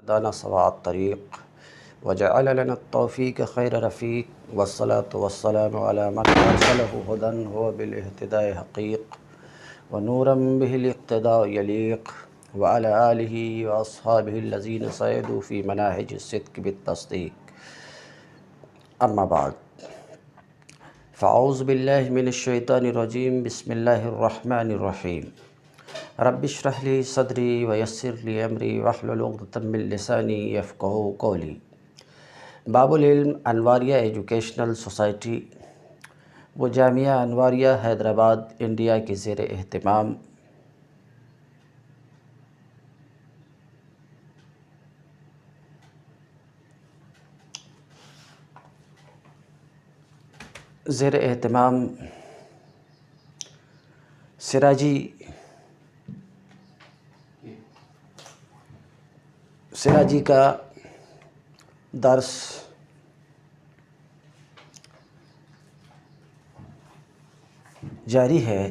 وهدانا سواء الطريق وجعل لنا التوفيق خير رفيق والصلاة والسلام على من أرسله هدى هو بالاهتداء حقيق ونورا به الاقتداء يليق وعلى آله وأصحابه الذين صعدوا في مناهج الصدق بالتصديق أما بعد فأعوذ بالله من الشيطان الرجيم بسم الله الرحمن الرحيم رب اشرح لي صدري ويسر لي أمري واحلل عقدة من لساني يفقهوا قولي۔ باب العلم انواریہ ایجوکیشنل سوسائٹی و جامعہ انواریہ حیدرآباد انڈیا کے زیر اہتمام سراجی کا درس جاری ہے۔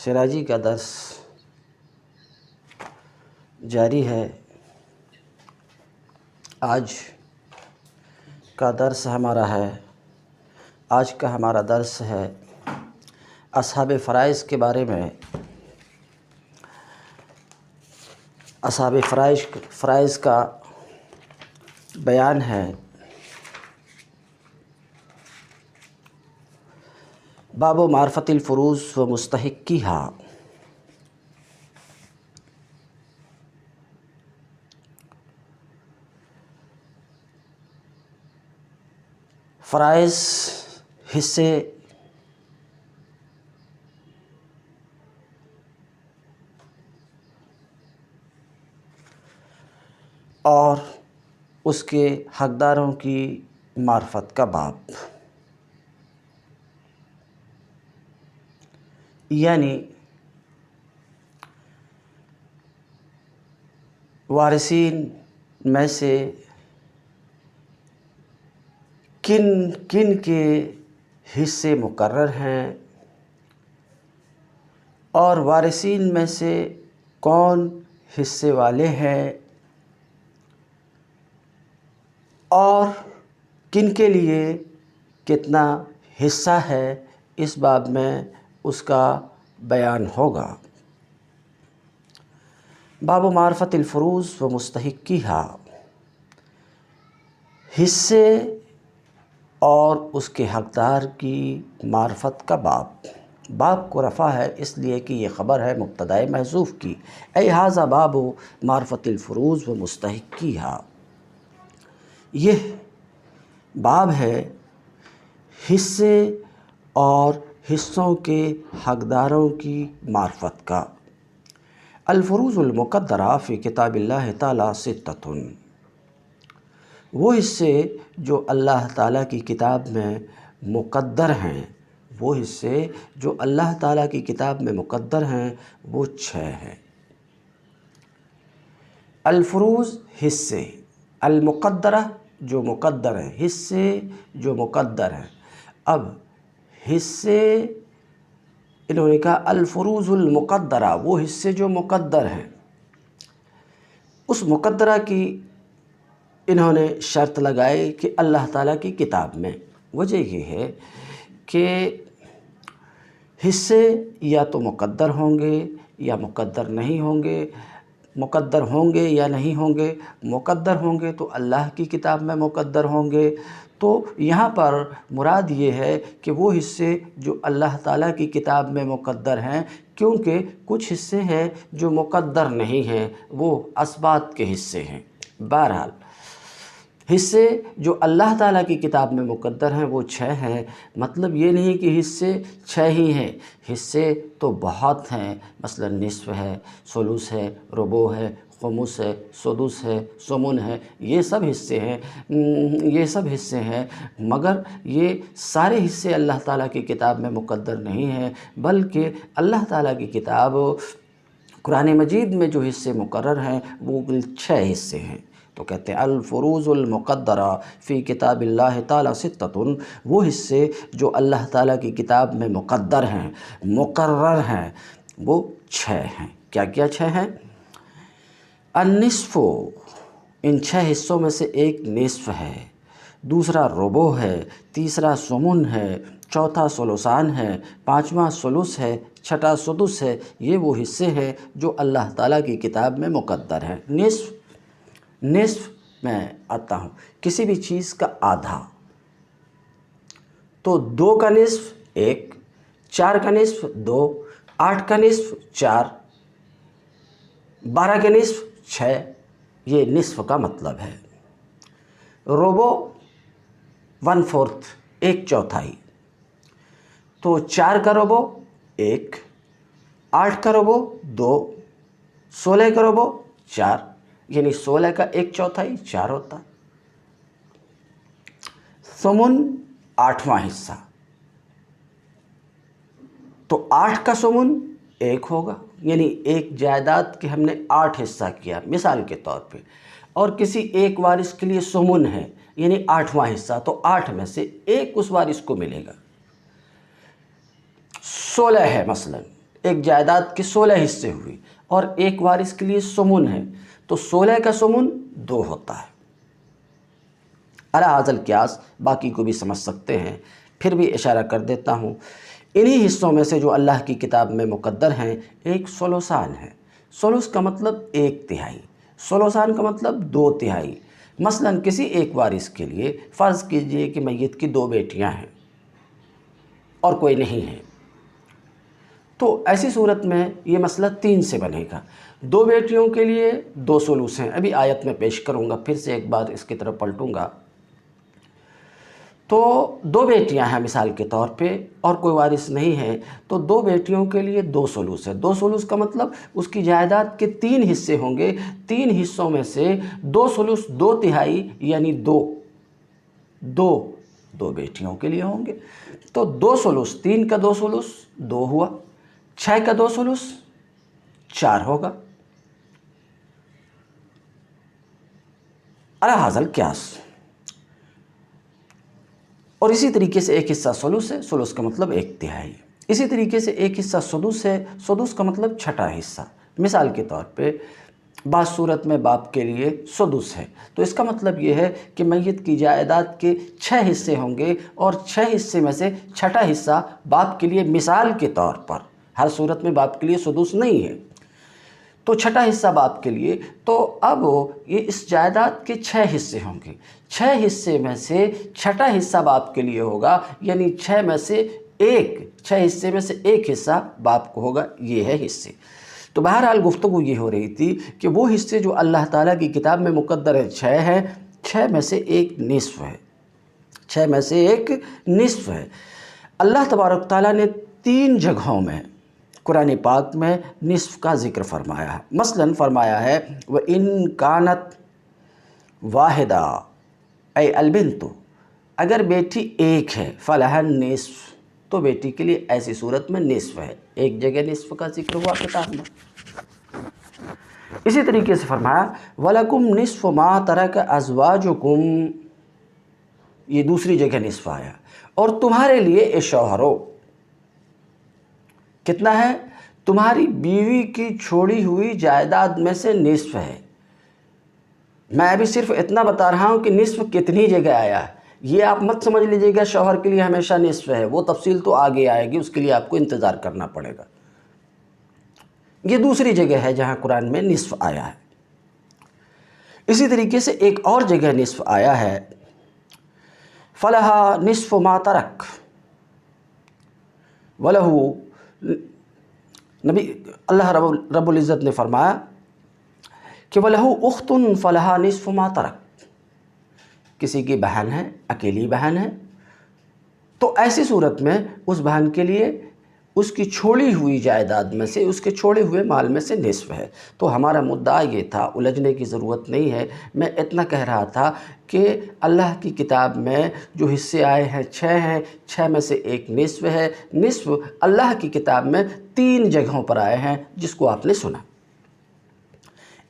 سراجی کا درس جاری ہے۔ آج کا درس ہمارا درس ہے اصحاب فرائض کے بارے میں۔ اصحاب فرائض کا بیان ہے۔ باب معرفت الفروض و مستحقیہا۔ فرائض حصے اور اس کے حقداروں کی معرفت کا باب، یعنی وارثین میں سے کن کے حصے مقرر ہیں اور وارثین میں سے کون حصے والے ہیں اور کن کے لیے کتنا حصہ ہے، اس باب میں اس کا بیان ہوگا۔ باب معرفت الفروض و مستحقیہا، حصے اور اس کے حقدار کی معرفت کا باب۔ باب کو رفع ہے اس لیے کہ یہ خبر ہے مبتدأ محذوف کی، اے ھذا باب معرفت الفروض و مستحقیہا، یہ باب ہے حصے اور حصوں کے حقداروں کی معرفت کا۔ الفروض المقدرہ فی کتاب اللہ تعالی ستۃ، وہ حصے جو اللہ تعالیٰ کی کتاب میں مقدر ہیں، وہ حصے جو اللہ تعالیٰ کی کتاب میں مقدر ہیں وہ 6 ہیں۔ الفروض حصے، المقدرہ جو مقدر ہیں، حصے جو مقدر ہیں۔ اب حصے انہوں نے کہا الفروض المقدرہ، وہ حصے جو مقدر ہیں، اس مقدرہ کی انہوں نے شرط لگائی کہ اللہ تعالیٰ کی کتاب میں۔ وجہ یہ ہے کہ حصے یا تو مقدر ہوں گے یا مقدر نہیں ہوں گے، مقدر ہوں گے یا نہیں ہوں گے۔ مقدر ہوں گے تو اللہ کی کتاب میں مقدر ہوں گے، تو یہاں پر مراد یہ ہے کہ وہ حصے جو اللہ تعالیٰ کی کتاب میں مقدر ہیں، کیونکہ کچھ حصے ہیں جو مقدر نہیں ہیں، وہ اسبات کے حصے ہیں۔ بہرحال حصے جو اللہ تعالیٰ کی کتاب میں مقدر ہیں وہ 6 ہیں۔ مطلب یہ نہیں کہ حصے 6 ہی ہیں، حصے تو بہت ہیں، مثلا نصف ہے، ثلث ہے، ربع ہے، خمس ہے، سدس ہے، ثمن ہے، یہ سب حصے ہیں، مگر یہ سارے حصے اللہ تعالیٰ کی کتاب میں مقدر نہیں ہیں، بلکہ اللہ تعالیٰ کی کتاب قرآن مجید میں جو حصے مقرر ہیں وہ 6 حصے ہیں۔ تو کہتے ہیں الفروض المقدرہ فی کتاب اللہ تعالی ستۃ، وہ حصے جو اللہ تعالیٰ کی کتاب میں مقدر ہیں، مقرر ہیں، وہ 6 ہیں۔ کیا کیا 6 ہیں؟ النصف، ان 6 حصوں میں سے ایک نصف ہے، دوسرا ربع ہے، تیسرا سمن ہے، چوتھا ثلثان ہے، پانچواں ثلث ہے، چھٹا سدس ہے۔ یہ وہ حصے ہیں جو اللہ تعالیٰ کی کتاب میں مقدر ہیں۔ نصف میں آتا ہوں، کسی بھی چیز کا آدھا، تو 2 کا نصف 1، 4 کا نصف 2، 8 کا نصف 4، 12 کا نصف 6، یہ نصف کا مطلب ہے۔ ربع 1/4، 1/4، تو 4 کا ربع 1، 8 کا ربع 2، 16 کا ربع 4، یعنی 16 کا 1/4 4 ہوتا ہے۔ ثمن 8واں حصہ، تو 8 کا ثمن 1 ہوگا، یعنی ایک جائیداد کے ہم نے 8 حصہ کیا مثال کے طور پہ، اور کسی ایک وارث کے لیے ثمن ہے یعنی 8واں حصہ، تو 8 میں سے 1 اس وارث کو ملے گا۔ 16 ہے مثلا، ایک جائیداد کے 16 حصے ہوئی اور ایک وارث کے لیے ثمن ہے، تو 16 کا ثمن 2 ہوتا ہے۔ علی ھذا القیاس باقی کو بھی سمجھ سکتے ہیں، پھر بھی اشارہ کر دیتا ہوں۔ انہی حصوں میں سے جو اللہ کی کتاب میں مقدر ہیں، ایک ثلثان ہے۔ ثلث کا مطلب 1/3، ثلثان کا مطلب 2/3۔ مثلا کسی ایک وارث کے لیے فرض کیجئے کہ میت کی 2 بیٹیاں ہیں اور کوئی نہیں ہے، تو ایسی صورت میں یہ مسئلہ 3 سے بنے گا۔ 2 بیٹیوں کے لیے 2 ثلث ہیں، ابھی آیت میں پیش کروں گا، پھر سے ایک بار اس کی طرف پلٹوں گا۔ تو 2 بیٹیاں ہیں مثال کے طور پہ اور کوئی وارث نہیں ہے، تو 2 بیٹیوں کے لیے 2 ثلث ہے۔ 2 ثلث کا مطلب اس کی جائیداد کے 3 حصے ہوں گے، 3 حصوں میں سے 2 ثلث 2/3 یعنی 2 بیٹیوں کے لیے ہوں گے، تو 2 ثلث، 3 کا 2 ثلث 2 ہوا، 6 کا 2 ثلث 4 ہوگا۔ علی ھذا القیاس، اور اسی طریقے سے ایک حصہ ثلث ہے، ثلث کا مطلب 1/3۔ اسی طریقے سے ایک حصہ سدس ہے، سدس کا مطلب چھٹا حصہ۔ مثال کے طور پہ بعض صورت میں باپ کے لیے سدس ہے، تو اس کا مطلب یہ ہے کہ میت کی جائیداد کے 6 حصے ہوں گے اور 6 حصے میں سے چھٹا حصہ باپ کے لیے، مثال کے طور پر، ہر صورت میں باپ کے لیے سدس نہیں ہے، تو چھٹا حصہ باپ کے لیے، تو اب یہ اس جائیداد کے 6 حصے ہوں گے، 6 حصے میں سے چھٹا حصہ باپ کے لیے ہوگا، یعنی 6 میں سے 6 حصے میں سے 1 حصہ باپ کو ہوگا، یہ ہے حصے۔ تو بہرحال گفتگو یہ ہو رہی تھی کہ وہ حصے جو اللہ تعالیٰ کی کتاب میں مقدر ہے 6 ہیں، 6 میں سے 1 نصف ہے، 6 میں سے 1 نصف ہے۔ اللہ تبارک تعالیٰ نے 3 جگہوں میں قرآن پاک میں نصف کا ذکر فرمایا ہے۔ مثلا فرمایا ہے وَإِن كَانَتْ وَاحِدَةً اے البنت، اگر بیٹی ایک ہے، فَلَهَا النِّصْفُ، تو بیٹی کے لیے ایسی صورت میں نصف ہے۔ ایک جگہ نصف کا ذکر ہوا کتاب میں۔ اسی طریقے سے فرمایا وَلَكُمْ نِصْفُ مَا تَرَكَ أَزْوَاجُكُمْ، یہ دوسری جگہ نصف آیا، اور تمہارے لیے اے شوہرو کتنا ہے؟ تمہاری بیوی کی چھوڑی ہوئی جائیداد میں سے نصف ہے۔ میں ابھی صرف اتنا بتا رہا ہوں کہ نصف کتنی جگہ آیا ہے، یہ آپ مت سمجھ لیجئے گا شوہر کے لیے ہمیشہ نصف ہے، وہ تفصیل تو آگے آئے گی، اس کے لیے آپ کو انتظار کرنا پڑے گا۔ یہ دوسری جگہ ہے جہاں قرآن میں نصف آیا ہے۔ اسی طریقے سے ایک اور جگہ نصف آیا ہے فَلَهَا نِصْفُ مَا تَرَكَ، وَلَهُ، نبی اللہ رب العزت نے فرمایا کہ وَلَهُ أُخْتٌ فَلَهَا نِصْفُ مَا تَرَكَ، کسی کی بہن ہے، اکیلی بہن ہے، تو ایسی صورت میں اس بہن کے لیے اس کی چھوڑی ہوئی جائیداد میں سے، اس کے چھوڑے ہوئے مال میں سے نصف ہے۔ تو ہمارا مدعا یہ تھا، الجھنے کی ضرورت نہیں ہے، میں اتنا کہہ رہا تھا کہ اللہ کی کتاب میں جو حصے آئے ہیں 6 ہیں، 6 میں سے 1 نصف ہے۔ نصف اللہ کی کتاب میں 3 جگہوں پر آئے ہیں جس کو آپ نے سنا۔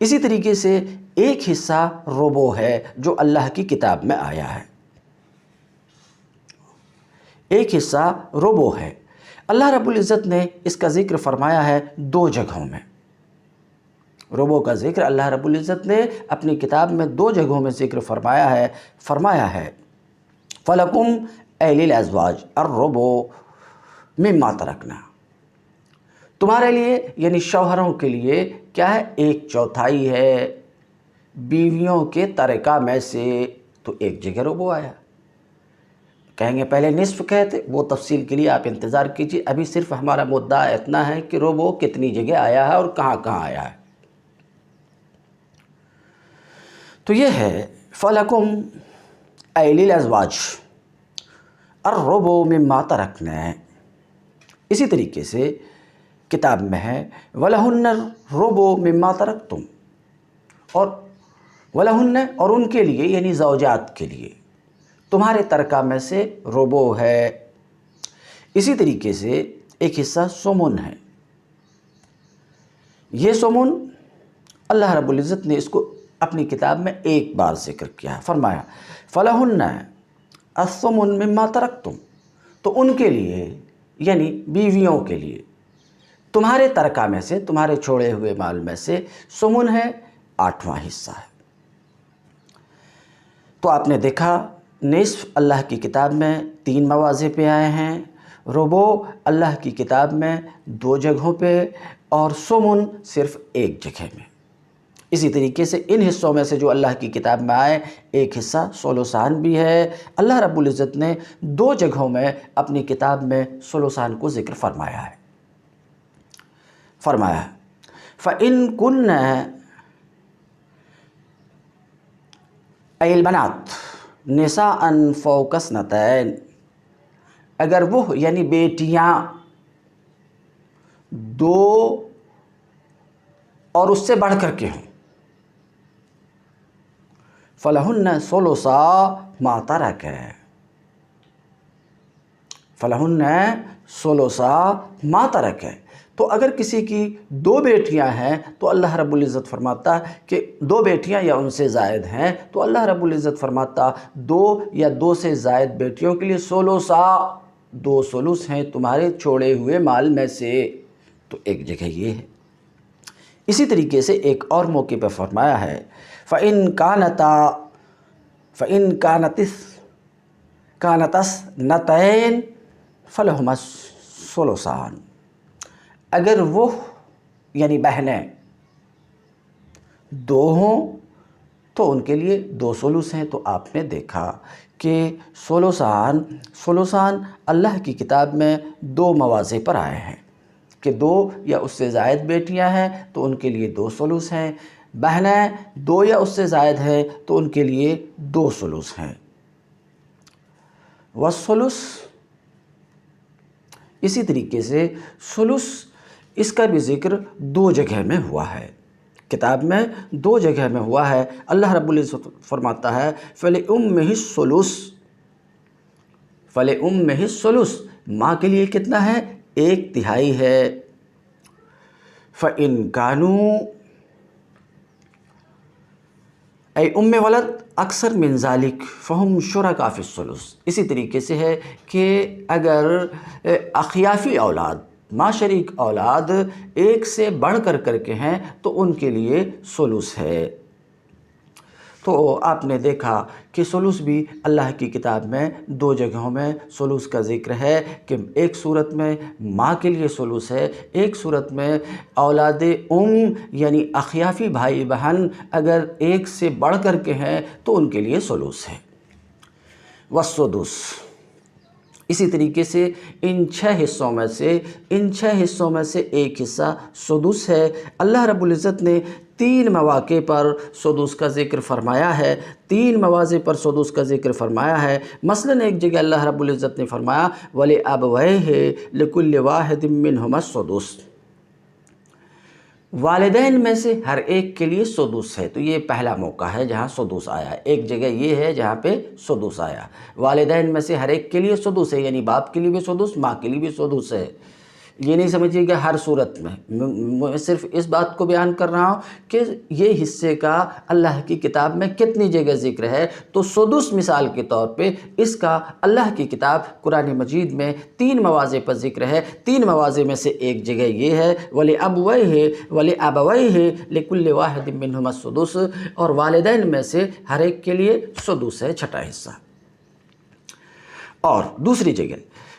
اسی طریقے سے ایک حصہ ربع ہے جو اللہ کی کتاب میں آیا ہے، ایک حصہ ربع ہے۔ اللہ رب العزت نے اس کا ذکر فرمایا ہے 2 جگہوں میں۔ ربو کا ذکر اللہ رب العزت نے اپنی کتاب میں 2 جگہوں میں ذکر فرمایا ہے فَلَكُمْ أَيْ لِلْأَزْوَاجِ الرُّبُعُ مِمَّا تَرَكْنَا، تمہارے لیے یعنی شوہروں کے لیے کیا ہے 1/4 ہے بیویوں کے ترکہ میں سے، تو ایک جگہ ربو آیا۔ کہیں گے پہلے نصف کہتے، وہ تفصیل کے لیے آپ انتظار کیجیے، ابھی صرف ہمارا مدعا اتنا ہے کہ ربو کتنی جگہ آیا ہے اور کہاں کہاں آیا ہے۔ تو یہ ہے فَلَكُمْ أَيْ لِلْأَزْوَاجِ الرُّبُعُ مِمَّا تَرَكْنَا، اسی طریقے سے کتاب میں ہے وَلَهُنَّ الرُّبُعُ مِمَّا تَرَكْتُمْ، اور وَلَهُنَّ اور ان کے لیے یعنی زوجات کے لیے تمہارے ترکہ میں سے ربو ہے۔ اسی طریقے سے ایک حصہ سمن ہے، یہ سمن اللہ رب العزت نے اس کو اپنی کتاب میں ایک بار ذکر کیا ہے، فرمایا فَلَهُنَّ الثُّمُنُ مِمَّا تَرَكْتُمْ، تو ان کے لیے یعنی بیویوں کے لیے تمہارے ترکہ میں سے، تمہارے چھوڑے ہوئے مال میں سے سمن ہے، 8واں حصہ ہے۔ تو آپ نے دیکھا نصف اللہ کی کتاب میں 3 مواضع پہ آئے ہیں، ربو اللہ کی کتاب میں 2 جگہوں پہ، اور سمن صرف 1 جگہ میں۔ اسی طریقے سے ان حصوں میں سے جو اللہ کی کتاب میں آئے، ایک حصہ ثلثان بھی ہے۔ اللہ رب العزت نے 2 جگہوں میں اپنی کتاب میں ثلثان کو ذکر فرمایا ہے، فرمایا فَإِن كُنَّ أَيِ الْبَنَاتِ نِسَاءً فَوْقَ اثْنَتَيْنِ، اگر وہ یعنی بیٹیاں 2 اور اس سے بڑھ کر کے ہوں، فَلَهُنَّ ثُلُثَا مَا تَرَكَ، فَلَهُنَّ ثُلُثَا مَا تَرَكَ، تو اگر کسی کی 2 بیٹیاں ہیں تو اللہ رب العزت فرماتا کہ 2 بیٹیاں یا ان سے زائد ہیں، تو اللہ رب العزت فرماتا 2 یا 2 سے زائد بیٹیوں کے لیے ثلثا، 2 ثلث ہیں تمہارے چھوڑے ہوئے مال میں سے، تو ایک جگہ یہ ہے۔ اسی طریقے سے ایک اور موقع پہ فرمایا ہے فَإِن كَانَتَ اثْنَتَيْنِ فَلَهُمَا الثُّلُثَانِ، اگر وہ یعنی بہنیں 2 ہوں تو ان کے لیے 2 ثلث ہیں۔ تو آپ نے دیکھا کہ ثلثان اللہ کی کتاب میں 2 مواضع پر آئے ہیں کہ 2 یا اس سے زائد بیٹیاں ہیں تو ان کے لیے 2 ثلث ہیں، بہنیں 2 یا اس سے زائد ہیں تو ان کے لیے 2 ثلث ہیں۔ والثلث، اسی طریقے سے ثلث اس کا بھی ذکر 2 جگہ میں ہوا ہے، کتاب میں 2 جگہ میں ہوا ہے۔ اللہ رب العزت فرماتا ہے فَلِأُمِّهِ الثُّلُثُ، فَلِأُمِّهِ الثُّلُثُ، ماں کے لیے کتنا ہے؟ 1/3 ہے۔ فَإِن كَانُوا اے ام ولد اکثر من ذالک فہم شرکاء فی الثلث، اسی طریقے سے ہے کہ اگر اخیافی اولاد، ماں شریک اولاد 1 سے بڑھ کر کے ہیں تو ان کے لیے ثلث ہے۔ تو آپ نے دیکھا کہ ثلث بھی اللہ کی کتاب میں 2 جگہوں میں ثلث کا ذکر ہے کہ ایک صورت میں ماں کے لیے ثلث ہے، ایک صورت میں اولاد یعنی اخیافی بھائی بہن اگر 1 سے بڑھ کر کے ہیں تو ان کے لیے ثلث ہے۔ والسدس، اسی طریقے سے ان 6 حصوں میں سے ایک حصہ سدس ہے۔ اللہ رب العزت نے 3 مواقع پر سدس کا ذکر فرمایا ہے، 3 مواضع پر سدس کا ذکر فرمایا ہے۔ مثلاً ایک جگہ اللہ رب العزت نے فرمایا وَلِأَبَوَيْهِ لِكُلِّ وَاحِدٍ مِّنْهُمَا السُّدُسُ، والدین میں سے ہر ایک کے لیے سدس ہے۔ تو یہ پہلا موقع ہے جہاں سدس آیا، ایک جگہ یہ ہے جہاں پہ سدس آیا، والدین میں سے ہر ایک کے لیے سدس ہے، یعنی باپ کے لیے بھی سدس، ماں کے لیے بھی سدس ہے۔ یہ نہیں سمجھیے کہ ہر صورت میں صرف اس بات کو بیان کر رہا ہوں کہ یہ حصے کا اللہ کی کتاب میں کتنی جگہ ذکر ہے۔ تو سدس مثال کے طور پہ اس کا اللہ کی کتاب قرآن مجید میں 3 مواضع پر ذکر ہے۔ 3 مواضع میں سے ایک جگہ یہ ہے وَلِأَبْوَيْهِ وَلِأَبَوَيْهِ لِكُلِّ وَاحِدٍ مِّنْهُمَا السُّدُسُ، اور والدین میں سے ہر ایک کے لیے سدس ہے، چھٹا حصہ۔ اور دوسری جگہ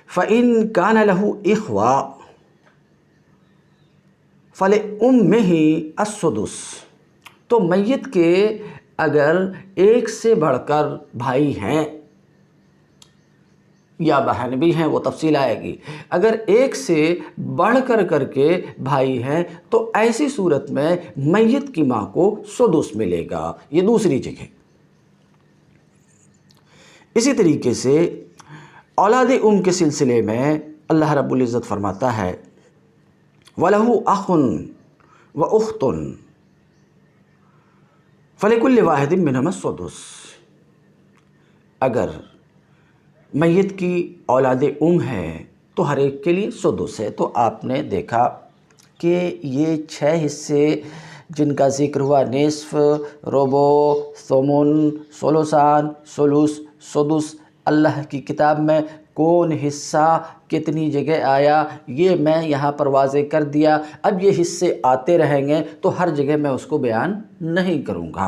فَإِن كَانَ لَهُ إِخْوَةٌ فَلِأُمِّهِ السُّدُسُ، تو میت کے اگر ایک سے بڑھ کر بھائی ہیں یا بہن بھی ہیں، وہ تفصیل آئے گی، اگر ایک سے بڑھ کر کے بھائی ہیں تو ایسی صورت میں میت کی ماں کو سدس ملے گا۔ یہ دوسری جگہ۔ اسی طریقے سے اولاد کے سلسلے میں اللہ رب العزت فرماتا ہے وَلَهُ أَخٌ وَأُخْتٌ فَلِكُلِّ وَاحِدٍ مِّنْهُمَا السُّدُسُ، اگر میت کی اولاد ہے تو ہر ایک کے لیے سدس ہے۔ تو آپ نے دیکھا کہ یہ 6 حصے جن کا ذکر ہوا، نصف، ربع، ثمن، ثلثان، ثلث، سدس، اللہ کی کتاب میں کون حصہ کتنی جگہ آیا یہ میں یہاں پر واضح کر دیا۔ اب یہ حصے آتے رہیں گے تو ہر جگہ میں اس کو بیان نہیں کروں گا،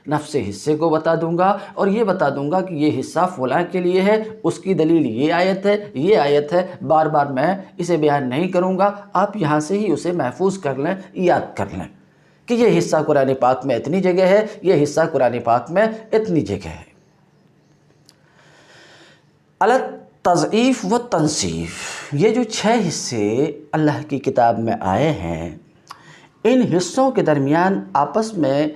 نفس حصے کو بتا دوں گا اور یہ بتا دوں گا کہ یہ حصہ فلاں کے لیے ہے، اس کی دلیل یہ آیت ہے، یہ آیت ہے۔ بار بار میں اسے بیان نہیں کروں گا، آپ یہاں سے ہی اسے محفوظ کر لیں، یاد کر لیں کہ یہ حصہ قرآن پاک میں اتنی جگہ ہے، یہ حصہ قرآن پاک میں اتنی جگہ ہے۔ التضعیف و تنصیف، یہ جو 6 حصے اللہ کی کتاب میں آئے ہیں، ان حصوں کے درمیان آپس میں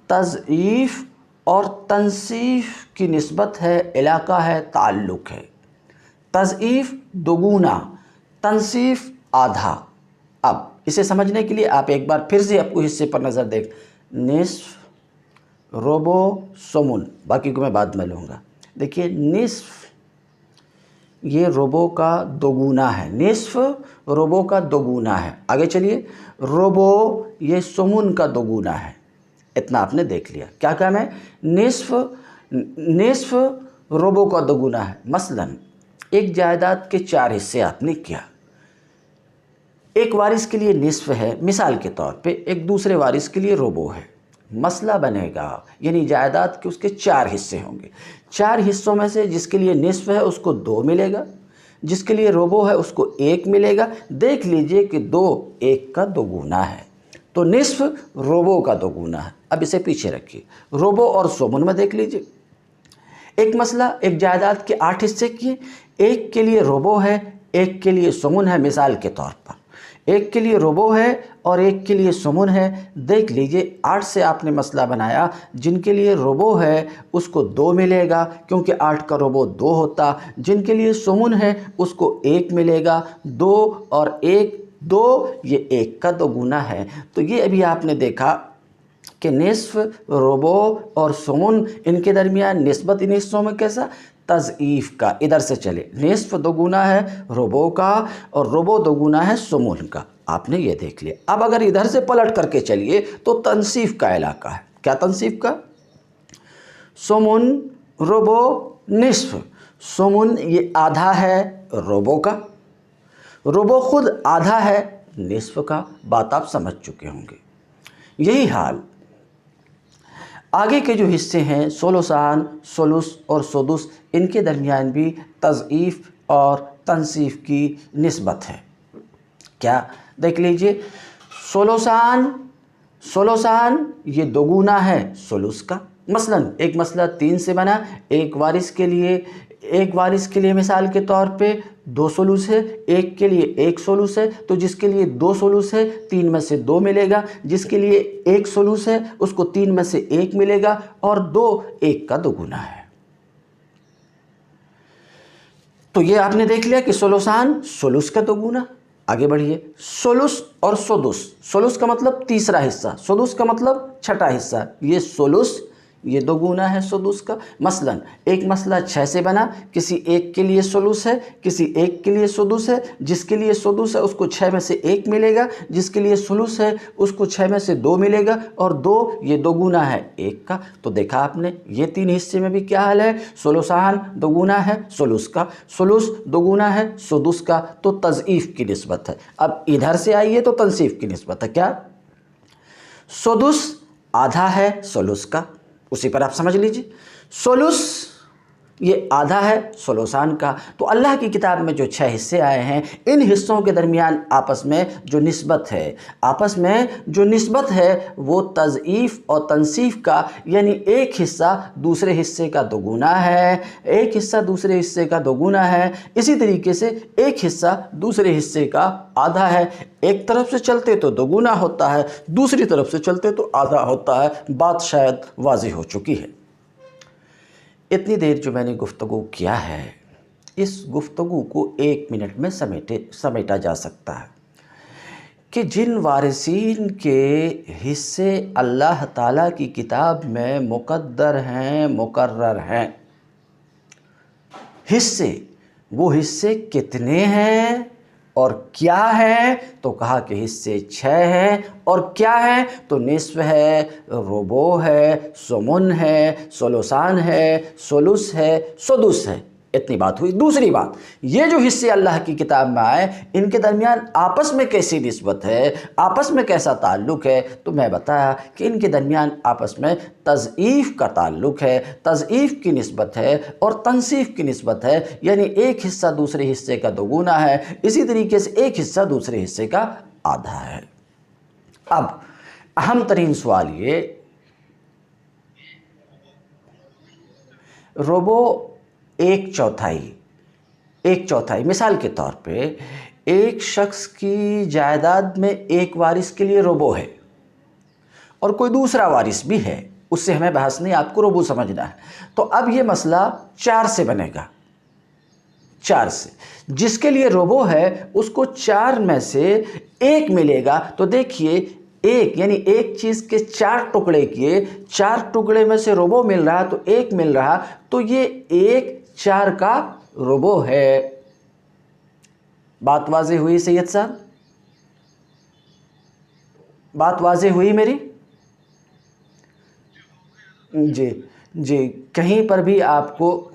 تضعیف اور تنصیف کی نسبت ہے، علاقہ ہے، تعلق ہے۔ تضعیف دوگنا، تنصیف آدھا۔ اب اسے سمجھنے کے لیے آپ ایک بار پھر سے آپ کو حصے پر نظر دیکھ، نصف، ربع، ثمن، باقی کو میں بعد میں لوں گا۔ دیکھیے نصف یہ ربع کا دوگنا ہے، نصف ربع کا دوگنا ہے۔ آگے چلیے، ربع یہ ثمن کا دوگنا ہے۔ اتنا آپ نے دیکھ لیا۔ کیا کام ہے؟ نصف ربع کا دوگنا ہے۔ مثلا ایک جائیداد کے 4 حصے آپ نے کیا، ایک وارث کے لیے نصف ہے مثال کے طور پہ، ایک دوسرے وارث کے لیے ربع ہے۔ مسئلہ بنے گا، یعنی جائیداد کے اس کے 4 حصے ہوں گے، 4 حصوں میں سے جس کے لیے نصف ہے اس کو 2 ملے گا، جس کے لیے ربع ہے اس کو 1 ملے گا۔ دیکھ لیجئے کہ 2 1 کا دوگنا ہے، تو نصف ربع کا دوگنا ہے۔ اب اسے پیچھے رکھیے، ربع اور ثمن میں دیکھ لیجئے۔ ایک مسئلہ، ایک جائیداد کے 8 حصے کیے، ایک کے لیے ربع ہے، ایک کے لیے ثمن ہے مثال کے طور پر، ایک کے لیے ربع ہے اور ایک کے لیے ثمن ہے۔ دیکھ لیجئے 8 سے آپ نے مسئلہ بنایا، جن کے لیے ربع ہے اس کو 2 ملے گا کیونکہ 8 کا ربع 2 ہوتا، جن کے لیے ثمن ہے اس کو 1 ملے گا، 2 اور 1 2، یہ 1 کا دوگنا ہے۔ تو یہ ابھی آپ نے دیکھا کہ نصف، ربع اور ثمن، ان کے درمیان نسبت ان حصوں میں کیسا؟ تضعیف کا۔ ادھر سے چلے، نصف دوگنا ہے ربع کا اور ربع دوگنا ہے ثمن کا، آپ نے یہ دیکھ لیا۔ اب اگر ادھر سے پلٹ کر کے چلیے تو تنصیف کا علاقہ ہے۔ کیا تنصیف کا؟ ثمن، ربع، نصف۔ ثمن یہ آدھا ہے ربع کا، ربع خود آدھا ہے نصف کا۔ بات آپ سمجھ چکے ہوں گے۔ یہی حال آگے کے جو حصے ہیں، ثلثان، ثلث اور سدس، ان کے درمیان بھی تضعیف اور تنصیف کی نسبت ہے۔ کیا؟ دیکھ لیجئے، ثلثان یہ دوگنا ہے ثلث کا۔ مثلا ایک مسئلہ 3 سے بنا، ایک وارث کے لیے مثال کے طور پہ 2 ثلث ہے، ایک کے لیے 1 ثلث ہے، تو جس کے لیے 2 ثلث ہے 3 میں سے 2 ملے گا، جس کے لیے 1 ثلث ہے اس کو 3 میں سے 1 ملے گا، اور 2 1 کا دوگنا ہے۔ تو یہ آپ نے دیکھ لیا کہ ثلثان ثلث کا دوگنا۔ آگے بڑھیے، ثلث اور سدس۔ ثلث کا مطلب تیسرا حصہ، سدس کا مطلب چھٹا حصہ۔ یہ ثلث یہ دو گنا ہے سدس کا۔ مثلاً ایک مسئلہ 6 سے بنا، کسی ایک کے لیے سدس ہے، کسی ایک کے لیے سدس ہے، جس کے لیے سدس ہے اس کو 6 میں سے 1 ملے گا، جس کے لیے ثلث ہے اس کو 6 میں سے 2 ملے گا، اور 2 یہ دو گنا ہے 1 کا۔ تو دیکھا آپ نے یہ 3 حصے میں بھی کیا حل ہے، ثلثان دو گنا ہے ثلث کا، ثلث دو گنا ہے سدس کا، تو تضعیف کی نسبت ہے۔ اب ادھر سے آئیے تو تنصیف کی نسبت ہے، کیا سدس آدھا ہے ثلث کا، اسی پر آپ سمجھ لیجئے، ثلث یہ آدھا ہے ثلثان کا۔ تو اللہ کی کتاب میں جو 6 حصے آئے ہیں، ان حصوں کے درمیان آپس میں جو نسبت ہے وہ تضعیف اور تنصیف کا، یعنی ایک حصہ دوسرے حصے کا دوگنا ہے، ایک حصہ دوسرے حصے کا دوگنا ہے، اسی طریقے سے ایک حصہ دوسرے حصے کا آدھا ہے۔ ایک طرف سے چلتے تو دوگنا ہوتا ہے، دوسری طرف سے چلتے تو آدھا ہوتا ہے۔ بات شاید واضح ہو چکی ہے۔ اتنی دیر جو میں نے گفتگو کیا ہے، اس گفتگو کو 1 منٹ میں سمیٹا جا سکتا ہے کہ جن وارثین کے حصے اللہ تعالیٰ کی کتاب میں مقدر ہیں، مقرر ہیں، وہ حصے کتنے ہیں اور کیا ہے؟ تو کہا کہ حصے 6 ہیں، اور کیا ہے؟ تو نصف ہے، ربع ہے، ثمن ہے، ثلثان ہے، ثلث ہے، سدس ہے۔ اتنی بات ہوئی۔ دوسری بات، یہ جو حصے اللہ کی کتاب میں آئے، ان کے درمیان آپس میں کیسی نسبت ہے، آپس میں کیسا تعلق ہے؟ تو میں بتایا کہ ان کے درمیان آپس میں تضعیف کا تعلق ہے، تضعیف کی نسبت ہے اور تنصیف کی نسبت ہے، یعنی ایک حصہ دوسرے حصے کا دوگنا ہے، اسی طریقے سے ایک حصہ دوسرے حصے کا آدھا ہے۔ اب اہم ترین سوال یہ، ربع 1/4، مثال کے طور پہ ایک شخص کی جائیداد میں ایک وارث کے لیے ربع ہے اور کوئی دوسرا وارث بھی ہے، اس سے ہمیں بحث نہیں، آپ کو ربع سمجھنا ہے۔ تو اب یہ مسئلہ 4 سے بنے گا، 4 سے، جس کے لیے ربع ہے اس کو 4 میں سے 1 ملے گا۔ تو دیکھیے ایک، یعنی ایک چیز کے 4 ٹکڑے کیے، 4 ٹکڑے میں سے ربع مل رہا تو 1 مل رہا، تو یہ 1/4 کا ربع ہے۔ بات واضح ہوئی سید صاحب؟ بات واضح ہوئی میری؟ جی کہیں پر بھی آپ کو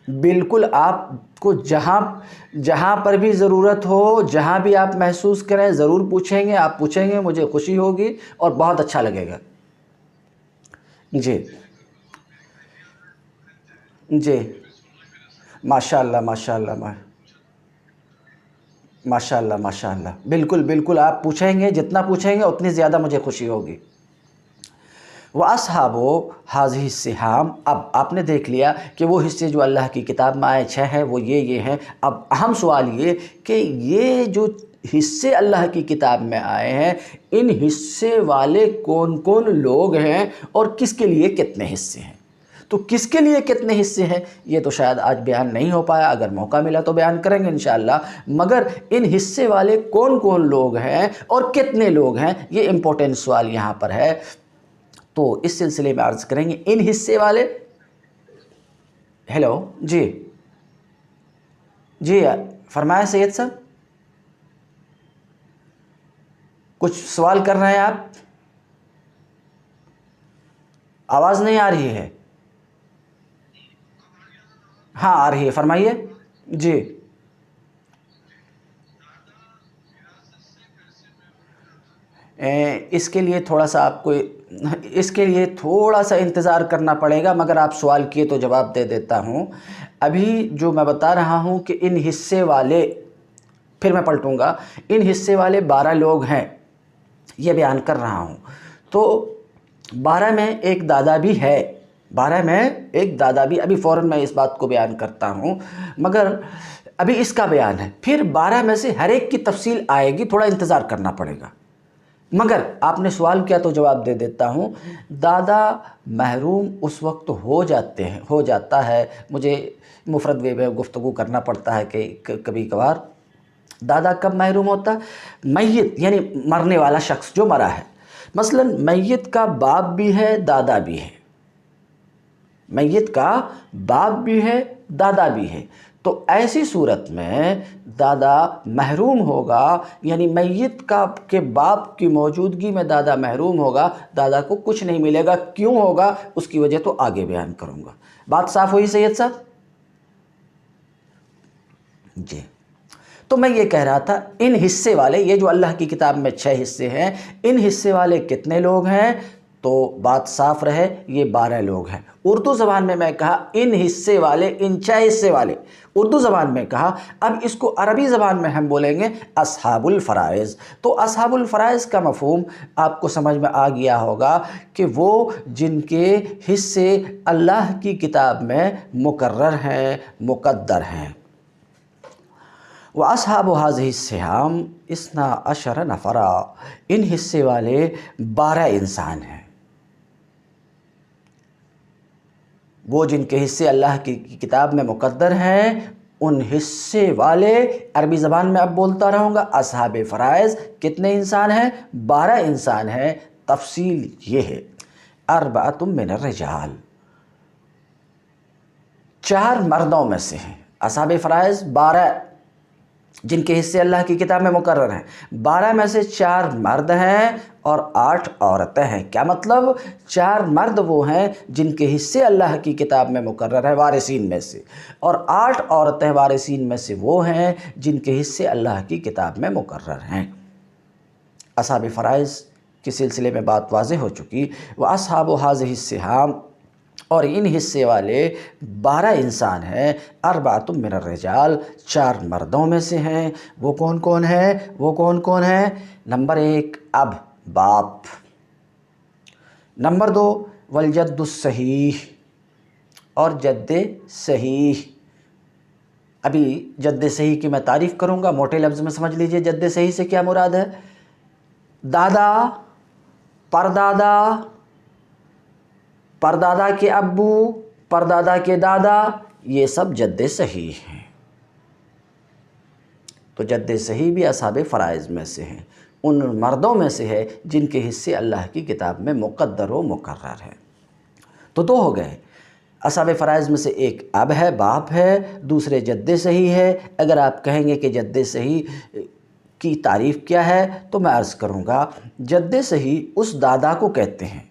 بالکل، آپ کو جہاں پر بھی ضرورت ہو، جہاں بھی آپ محسوس کریں ضرور پوچھیں گے، آپ پوچھیں گے، مجھے خوشی ہوگی اور بہت اچھا لگے گا۔ جی ماشاءاللہ ماشاءاللہ ماشاءاللہ ماشاءاللہ، بالکل آپ پوچھیں گے، جتنا پوچھیں گے اتنی زیادہ مجھے خوشی ہوگی۔ وَأَصْحَابُ هَذِهِ السِّهَامِ، اب آپ نے دیکھ لیا کہ وہ حصے جو اللہ کی کتاب میں آئے 6 ہیں، وہ یہ ہیں۔ اب اہم سوال یہ کہ یہ جو حصے اللہ کی کتاب میں آئے ہیں، ان حصے والے کون کون لوگ ہیں اور کس کے لیے کتنے حصے ہیں؟ تو کس کے لیے کتنے حصے ہیں یہ تو شاید آج بیان نہیں ہو پایا، اگر موقع ملا تو بیان کریں گے انشاءاللہ، مگر ان حصے والے کون کون لوگ ہیں اور کتنے لوگ ہیں، یہ امپورٹنٹ سوال یہاں پر ہے۔ تو اس سلسلے میں عرض کریں گے ان حصے والے، ہیلو جی فرمائیں سید صاحب، کچھ سوال کر رہے ہیں آپ؟ آواز نہیں آ رہی ہے؟ ہاں آ رہی ہے، فرمائیے۔ جی اس کے لیے تھوڑا سا آپ کو تھوڑا سا انتظار کرنا پڑے گا، مگر آپ سوال کیے تو جواب دے دیتا ہوں۔ ابھی جو میں بتا رہا ہوں کہ ان حصے والے، پھر میں پلٹوں گا، ان حصے والے 12 لوگ ہیں، یہ بیان کر رہا ہوں۔ تو 12 میں ایک دادا بھی ہے، 12 میں ایک دادا بھی، ابھی فوراً میں اس بات کو بیان کرتا ہوں، مگر ابھی اس کا بیان ہے، پھر 12 میں سے ہر ایک کی تفصیل آئے گی، تھوڑا انتظار کرنا پڑے گا۔ مگر آپ نے سوال کیا تو جواب دے دیتا ہوں۔ دادا محروم اس وقت ہو جاتا ہے، مجھے مفرد وے میں گفتگو کرنا پڑتا ہے کہ کبھی کبھار، دادا کب محروم ہوتا ہے؟ میت یعنی مرنے والا شخص جو مرا ہے، مثلا میت کا باپ بھی ہے دادا بھی ہے، میت کا باپ بھی ہے دادا بھی ہے، تو ایسی صورت میں دادا محروم ہوگا، یعنی میت کے باپ کی موجودگی میں دادا محروم ہوگا، دادا کو کچھ نہیں ملے گا۔ کیوں ہوگا اس کی وجہ تو آگے بیان کروں گا۔ بات صاف ہوئی سید صاحب؟ جی، تو میں یہ کہہ رہا تھا ان حصے والے، یہ جو اللہ کی کتاب میں 6 حصے ہیں، ان حصے والے کتنے لوگ ہیں؟ تو بات صاف رہے، یہ 12 لوگ ہیں۔ اردو زبان میں کہا ان حصے والے، ان 6 حصے والے، اردو زبان میں کہا۔ اب اس کو عربی زبان میں ہم بولیں گے اصحاب الفرائض۔ تو اصحاب الفرائض کا مفہوم آپ کو سمجھ میں آ گیا ہوگا کہ وہ جن کے حصے اللہ کی کتاب میں مقرر ہیں، مقدر ہیں۔ وَأَصْحَابُ هَذِهِ السِّهَامِ 12 نفرا، ان حصے والے 12 انسان ہیں، وہ جن کے حصے اللہ کی کتاب میں مقدر ہیں، ان حصے والے، عربی زبان میں اب بولتا رہوں گا، اصحاب فرائض کتنے انسان ہیں؟ 12 انسان ہیں۔ تفصیل یہ ہے، 4 من الرجال، 4 مردوں میں سے ہیں۔ اصحاب فرائض 12 جن کے حصے اللہ کی کتاب میں مقرر ہیں، 12 میں سے 4 مرد ہیں اور 8 عورتیں ہیں۔ کیا مطلب؟ 4 مرد وہ ہیں جن کے حصے اللہ کی کتاب میں مقرر ہیں وارثین میں سے، اور 8 عورتیں وارثین میں سے وہ ہیں جن کے حصے اللہ کی کتاب میں مقرر ہیں۔ اصحاب فرائض کے سلسلے میں بات واضح ہو چکی۔ وَأَصْحَابُ هَذِهِ السِّهَامِ، اور ان حصے والے 12 انسان ہیں، 4 من الرجال، 4 مردوں میں سے ہیں۔ وہ کون کون ہیں؟ وہ کون کون ہیں؟ نمبر 1 اب، باپ۔ نمبر 2 والجد الصحیح، اور جد صحیح۔ ابھی جد صحیح کی میں تعریف کروں گا، موٹے لفظ میں سمجھ لیجئے جد صحیح سے کیا مراد ہے۔ دادا، پردادا، پردادا کے ابو، پردادا کے دادا، یہ سب جد صحیح ہیں۔ تو جد صحیح بھی اصحاب فرائض میں سے ہیں، ان مردوں میں سے ہے جن کے حصے اللہ کی کتاب میں مقدر و مقرر ہے۔ تو 2 ہو گئے، اصحاب فرائض میں سے ایک اب ہے، باپ ہے، دوسرے جد صحیح ہے۔ اگر آپ کہیں گے کہ جد صحیح کی تعریف کیا ہے تو میں عرض کروں گا، جد صحیح اس دادا کو کہتے ہیں،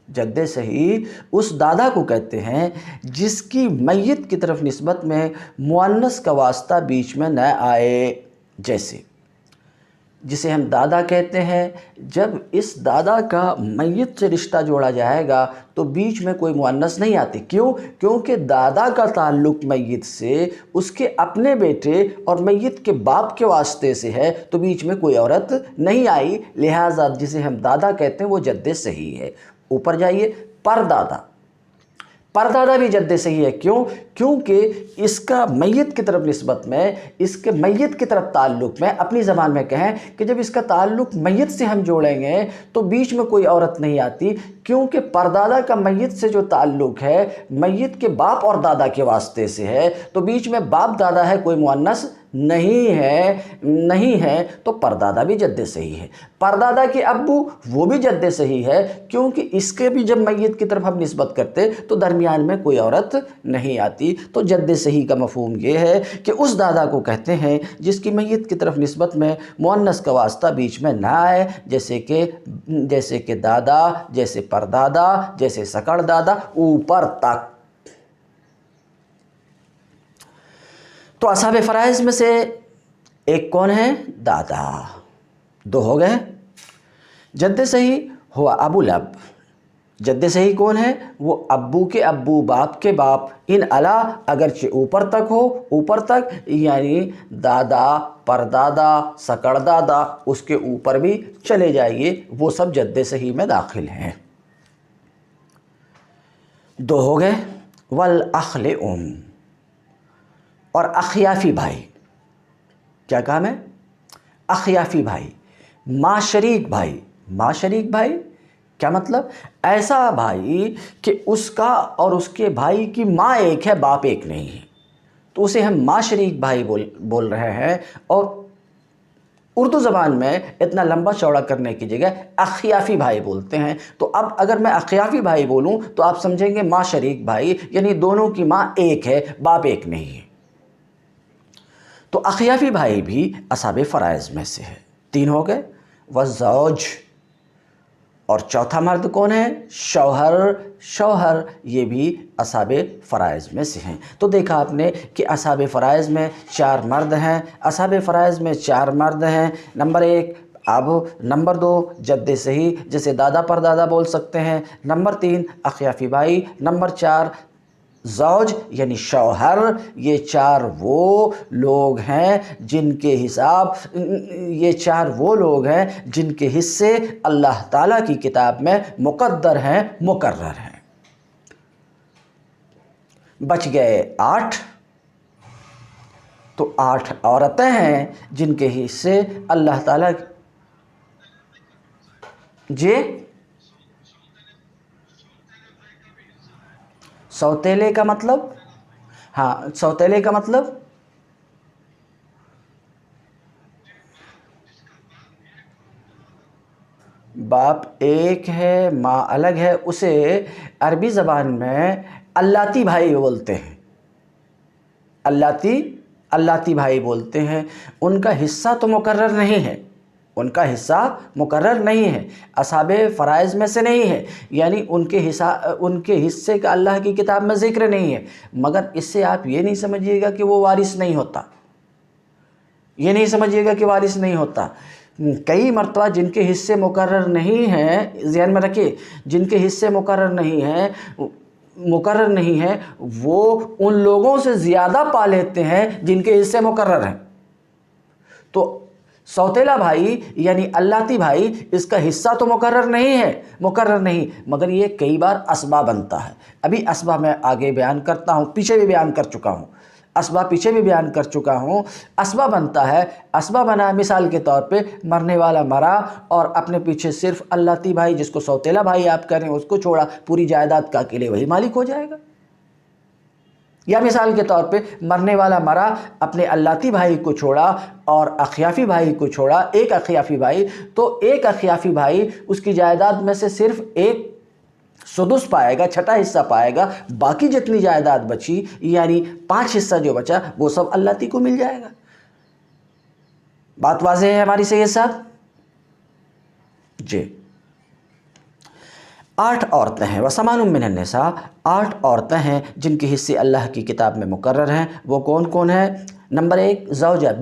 جد صحیح اس دادا کو کہتے ہیں جس کی میت کی طرف نسبت میں مؤنث کا واسطہ بیچ میں نہ آئے۔ جیسے جسے ہم دادا کہتے ہیں، جب اس دادا کا میت سے رشتہ جوڑا جائے گا تو بیچ میں کوئی مؤنث نہیں آتی۔ کیوں؟ کیونکہ دادا کا تعلق میت سے اس کے اپنے بیٹے اور میت کے باپ کے واسطے سے ہے، تو بیچ میں کوئی عورت نہیں آئی، لہٰذا جسے ہم دادا کہتے ہیں وہ جد صحیح ہے۔ اوپر جائیے، پردادا، پردادا بھی جد صحیح ہے۔ کیوں؟ کیونکہ اس کا میت کی طرف نسبت میں، اس کے میت کی طرف تعلق میں، اپنی زبان میں کہیں کہ جب اس کا تعلق میت سے ہم جوڑیں گے تو بیچ میں کوئی عورت نہیں آتی، کیونکہ پردادا کا میت سے جو تعلق ہے میت کے باپ اور دادا کے واسطے سے ہے، تو بیچ میں باپ دادا ہے، کوئی مؤنث نہیں ہے، تو پردادا بھی جد صحیح ہے۔ پردادا کے ابو، وہ بھی جد صحیح ہے، کیونکہ اس کے بھی جب میت کی طرف ہم نسبت کرتے تو درمیان میں کوئی عورت نہیں آتی۔ تو جد صحیح کا مفہوم یہ ہے کہ اس دادا کو کہتے ہیں جس کی میت کی طرف نسبت میں مؤنث کا واسطہ بیچ میں نہ آئے، جیسے کہ دادا، جیسے پردادا، جیسے سکڑ دادا، اوپر تک۔ تو اصحاب فرائض میں سے ایک کون ہے؟ دادا۔ 2 ہو گئے۔ جد صحیح ہوا ابو الاب، جد صحیح کون ہے؟ وہ ابو کے ابو، باپ کے باپ، ان علا، اگرچہ اوپر تک ہو، اوپر تک یعنی دادا، پردادا، سکڑ دادا، اس کے اوپر بھی چلے جائیے، وہ سب جد صحیح میں داخل ہیں۔ 2 ہو گئے۔ والاخل اور اخیافی بھائی۔ کیا کام ہے؟ اخیافی بھائی، ماں شریک بھائی۔ ماں شریک بھائی کیا مطلب؟ ایسا بھائی کہ اس کا اور اس کے بھائی کی ماں ایک ہے، باپ ایک نہیں ہے، تو اسے ہم ماں شریک بھائی بول رہے ہیں۔ اور اردو زبان میں اتنا لمبا چوڑا کرنے کی جگہ اخیافی بھائی بولتے ہیں۔ تو اب اگر میں اخیافی بھائی بولوں تو آپ سمجھیں گے ماں شریک بھائی، یعنی دونوں کی ماں ایک ہے، باپ ایک نہیں ہے۔ تو اخیافی بھائی بھی اصحاب فرائض میں سے ہے۔ 3 ہو گئے۔ والزوج، اور چوتھا مرد کون ہے؟ شوہر۔ شوہر یہ بھی اصحاب فرائض میں سے ہیں۔ تو دیکھا آپ نے کہ اصحاب فرائض میں 4 مرد ہیں، اصحاب فرائض میں 4 مرد ہیں، نمبر 1۔ اب نمبر 2 جد صحیح جسے دادا پر دادا بول سکتے ہیں، نمبر 3 اخیافی بھائی، نمبر 4 زوج یعنی شوہر۔ یہ 4 وہ لوگ ہیں جن کے جن کے حصے اللہ تعالیٰ کی کتاب میں مقدر ہیں، مقرر ہیں۔ بچ گئے 8، تو 8 عورتیں ہیں جن کے حصے اللہ تعالیٰ جی سوتیلے کا مطلب؟ ہاں، سوتیلے کا مطلب باپ ایک ہے، ماں الگ ہے، اسے عربی زبان میں اللاتی بھائی بولتے ہیں۔ اللاتی بھائی بولتے ہیں۔ ان کا حصہ تو مقرر نہیں ہے، ان کا حصہ مقرر نہیں ہے، اصحاب فرائض میں سے نہیں ہے، یعنی ان کے حصے کا اللہ کی کتاب میں ذکر نہیں ہے، مگر اس سے آپ یہ نہیں سمجھیے گا کہ وہ وارث نہیں ہوتا، یہ نہیں سمجھیے گا کہ وارث نہیں ہوتا۔ کئی مرتبہ جن کے حصے مقرر نہیں ہیں، ذہن میں رکھیے، جن کے حصے مقرر نہیں ہیں وہ ان لوگوں سے زیادہ پا لیتے ہیں جن کے حصے مقرر ہیں۔ تو سوتیلا بھائی یعنی اللاتی بھائی، اس کا حصہ تو مقرر نہیں، مگر یہ کئی بار اسباب بنتا ہے۔ ابھی اسباب میں آگے بیان کرتا ہوں، پیچھے بھی بیان کر چکا ہوں، اسباب بنتا ہے، اسباب بنا، مثال کے طور پہ مرنے والا مرا اور اپنے پیچھے صرف اللاتی بھائی جس کو سوتیلا بھائی آپ کہہ رہے ہیں اس کو چھوڑا، پوری جائیداد کا اکیلے وہی مالک ہو جائے گا۔ یا مثال کے طور پہ مرنے والا مرا، اپنے اللاتی بھائی کو چھوڑا اور اخیافی بھائی کو چھوڑا، ایک اخیافی بھائی، تو ایک اخیافی بھائی اس کی جائیداد میں سے صرف 1/6 پائے گا، چھٹا حصہ پائے گا، باقی جتنی جائیداد بچی یعنی 5 حصہ جو بچا وہ سب اللاتی کو مل جائے گا۔ بات واضح ہے ہماری سید صاحب؟ جی۔ 8 عورتیں ہیں، وَثَمَانٌ مِّنَ النِّسَاء، 8 عورتیں ہیں جن کے حصے اللہ کی کتاب میں مقرر ہیں۔ وہ کون کون ہیں؟ نمبر 1 زوجہ،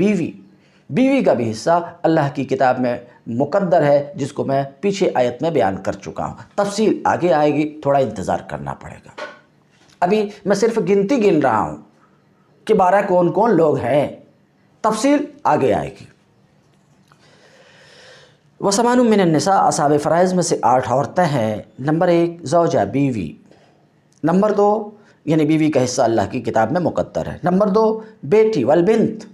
بیوی کا بھی حصہ اللہ کی کتاب میں مقدر ہے، جس کو میں پیچھے آیت میں بیان کر چکا ہوں، تفصیل آگے آئے گی، تھوڑا انتظار کرنا پڑے گا۔ ابھی میں صرف گنتی گن رہا ہوں کہ 12 کون کون لوگ ہیں، تفصیل آگے آئے گی۔ وَثَمَانٌ مِّنَ النِّسَاء، اصحاب فرائض میں سے 8 عورتیں ہیں۔ نمبر 1 زوجہ، بیوی، نمبر 2 یعنی بیوی کا حصہ اللہ کی کتاب میں مقدر ہے، نمبر 2 بیٹی، والبنت،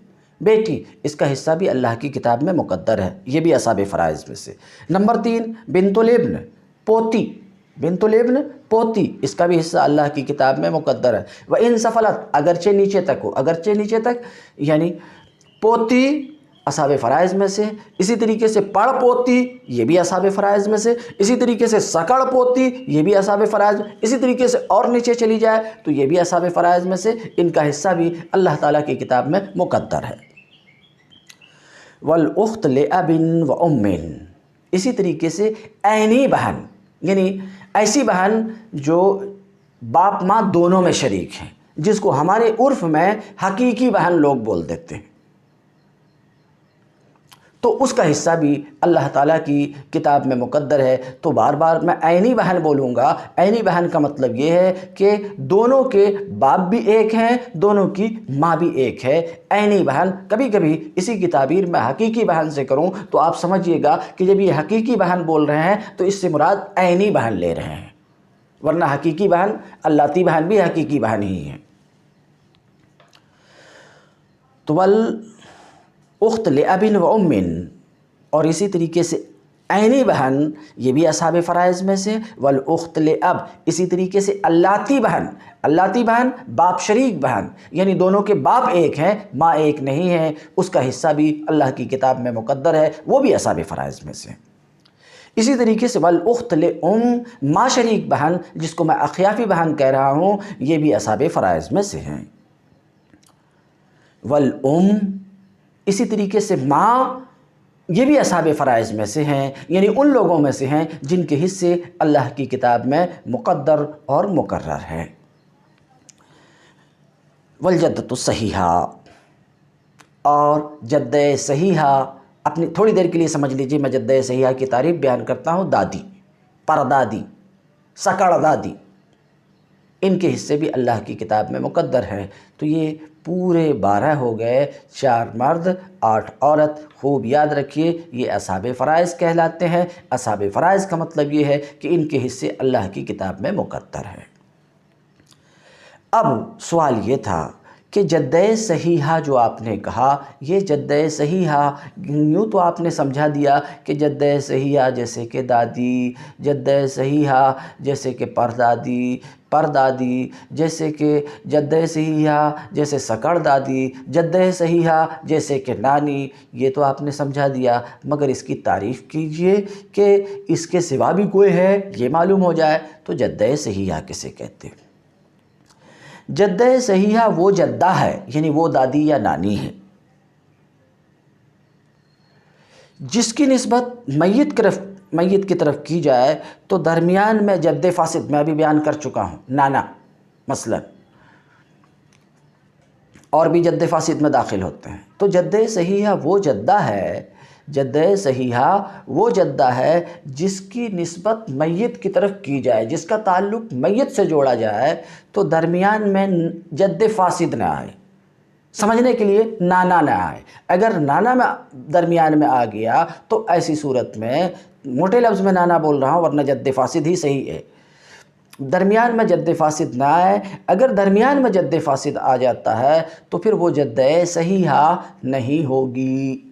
بیٹی، اس کا حصہ بھی اللہ کی کتاب میں مقدر ہے، یہ بھی اصحاب فرائض میں سے۔ نمبر 3 بنت الابن، پوتی، اس کا بھی حصہ اللہ کی کتاب میں مقدر ہے۔ وَإِن سَفَلَتْ، اگرچہ نیچے تک، یعنی پوتی اصحاب فرائض میں سے، اسی طریقے سے پڑ پوتی یہ بھی اصحاب فرائض میں سے، اسی طریقے سے سکڑ پوتی یہ بھی اصحاب فرائض، اسی طریقے سے اور نیچے چلی جائے تو یہ بھی اصحاب فرائض میں سے، ان کا حصہ بھی اللہ تعالیٰ کی کتاب میں مقدر ہے۔ وَالْأُخْتُ لِأَبٍ وَأُمٍّ، اسی طریقے سے عینی بہن، یعنی ایسی بہن جو باپ ماں دونوں میں شریک ہیں، جس کو ہمارے عرف میں حقیقی بہن لوگ بول دیتے ہیں، تو اس کا حصہ بھی اللہ تعالیٰ کی کتاب میں مقدر ہے۔ تو بار بار میں عینی بہن بولوں گا، عینی بہن کا مطلب یہ ہے کہ دونوں کے باپ بھی ایک ہیں، دونوں کی ماں بھی ایک ہے۔ عینی بہن، کبھی کبھی اسی کی تعبیر میں حقیقی بہن سے کروں تو آپ سمجھیے گا کہ جب یہ حقیقی بہن بول رہے ہیں تو اس سے مراد عینی بہن لے رہے ہیں، ورنہ حقیقی بہن، اللاتی بہن بھی حقیقی بہن ہی ہیں۔ تو اخت لابن و امن، اور اسی طریقے سے عینی بہن یہ بھی اصحاب فرائض میں سے، والاخت لاب اسی طریقے سے اللاتی بہن، اللاتی بہن باپ شریک بہن، یعنی دونوں کے باپ ایک ہیں ماں ایک نہیں ہے، اس کا حصہ بھی اللہ کی کتاب میں مقدر ہے، وہ بھی اصحاب فرائض میں سے۔ اسی طریقے سے والاخت لام ماں شریک بہن جس کو میں اخیافی بہن کہہ رہا ہوں، یہ بھی اصحاب فرائض میں سے ہیں۔ والام اسی طریقے سے ماں یہ بھی اصحاب فرائض میں سے ہیں، یعنی ان لوگوں میں سے ہیں جن کے حصے اللہ کی کتاب میں مقدر اور مقرر ہے۔ والجدۃ الصحیحہ اور جدہ صحیحہ، اپنی تھوڑی دیر کے لیے سمجھ لیجئے، میں جدہ صحیحہ کی تعریف بیان کرتا ہوں۔ دادی، پردادی، سکڑ دادی، ان کے حصے بھی اللہ کی کتاب میں مقدر ہیں۔ تو یہ پورے 12 ہو گئے، 4 مرد 8 عورت۔ خوب یاد رکھیے یہ اصحاب فرائض کہلاتے ہیں۔ اصحاب فرائض کا مطلب یہ ہے کہ ان کے حصے اللہ کی کتاب میں مقدر ہیں۔ اب سوال یہ تھا کہ جدہ صحیحہ جو آپ نے کہا، یہ جدہ صحیحہ یوں تو آپ نے سمجھا دیا کہ جدہ صحیحہ جیسے کہ دادی، جدہ صحیحہ جیسے کہ پردادی، پردادی جیسے کہ جدہ صحیحہ جیسے سکڑ دادی، جدہ صحیحہ جیسے کہ نانی، یہ تو آپ نے سمجھا دیا، مگر اس کی تعریف کیجئے کہ اس کے سوا بھی کوئی ہے، یہ معلوم ہو جائے۔ تو جدہ صحیحہ کسے کہتے ہیں؟ جدہ صحیحہ وہ جدہ ہے، یعنی وہ دادی یا نانی ہے جس کی نسبت میت کی طرف کی جائے تو درمیان میں جد فاسد، میں ابھی بیان کر چکا ہوں، نانا مثلا، اور بھی جد فاسد میں داخل ہوتے ہیں۔ تو جدہ صحیحہ وہ جدہ ہے، جدہ صحیحہ وہ جدہ ہے جس کی نسبت میت کی طرف کی جائے، جس کا تعلق میت سے جوڑا جائے تو درمیان میں جد فاسد نہ آئے، سمجھنے کے لیے نانا نہ آئے۔ اگر نانا میں درمیان میں آ گیا تو ایسی صورت میں، موٹے لفظ میں نانا بول رہا ہوں ورنہ جد فاسد ہی صحیح ہے، درمیان میں جد فاسد نہ آئے۔ اگر درمیان میں جد فاسد آ جاتا ہے تو پھر وہ جدہ صحیحہ نہیں ہوگی۔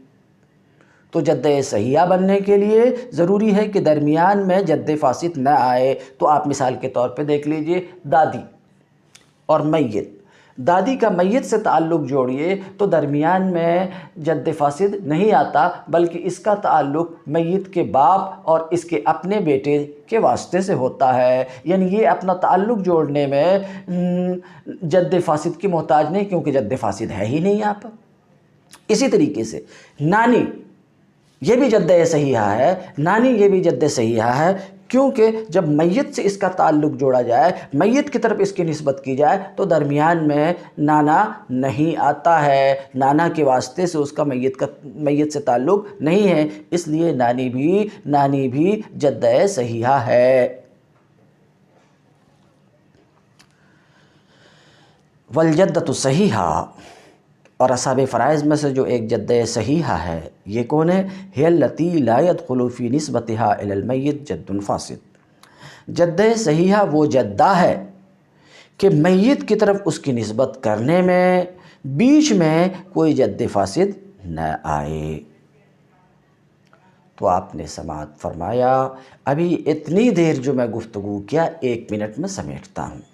تو جدہ صحیحہ بننے کے لیے ضروری ہے کہ درمیان میں جد فاسد نہ آئے۔ تو آپ مثال کے طور پہ دیکھ لیجئے، دادی اور میت، دادی کا میت سے تعلق جوڑیے تو درمیان میں جد فاسد نہیں آتا، بلکہ اس کا تعلق میت کے باپ اور اس کے اپنے بیٹے کے واسطے سے ہوتا ہے، یعنی یہ اپنا تعلق جوڑنے میں جد فاسد کی محتاج نہیں، کیونکہ جد فاسد ہے ہی نہیں یہاں پر۔ اسی طریقے سے نانی یہ بھی جدہ صحیحہ ہے، نانی یہ بھی جدہ صحیحہ ہے، کیونکہ جب میت سے اس کا تعلق جوڑا جائے، میت کی طرف اس کی نسبت کی جائے تو درمیان میں نانا نہیں آتا ہے، نانا کے واسطے سے اس کا میت سے تعلق نہیں ہے، اس لیے نانی بھی جدہ صحیحہ ہے۔ والجدۃ الصحیحہ اور اصحاب فرائض میں سے جو ایک جدہ صحیحہ ہے، یہ کون ہے؟ ہی التی لا يدخل فی نسبتها الی المیت جد فاسد۔ جدہ صحیحہ وہ جدہ ہے کہ میت کی طرف اس کی نسبت کرنے میں بیچ میں کوئی جد فاسد نہ آئے۔ تو آپ نے سماعت فرمایا۔ ابھی اتنی دیر جو میں گفتگو کیا 1 منٹ میں سمیٹتا ہوں۔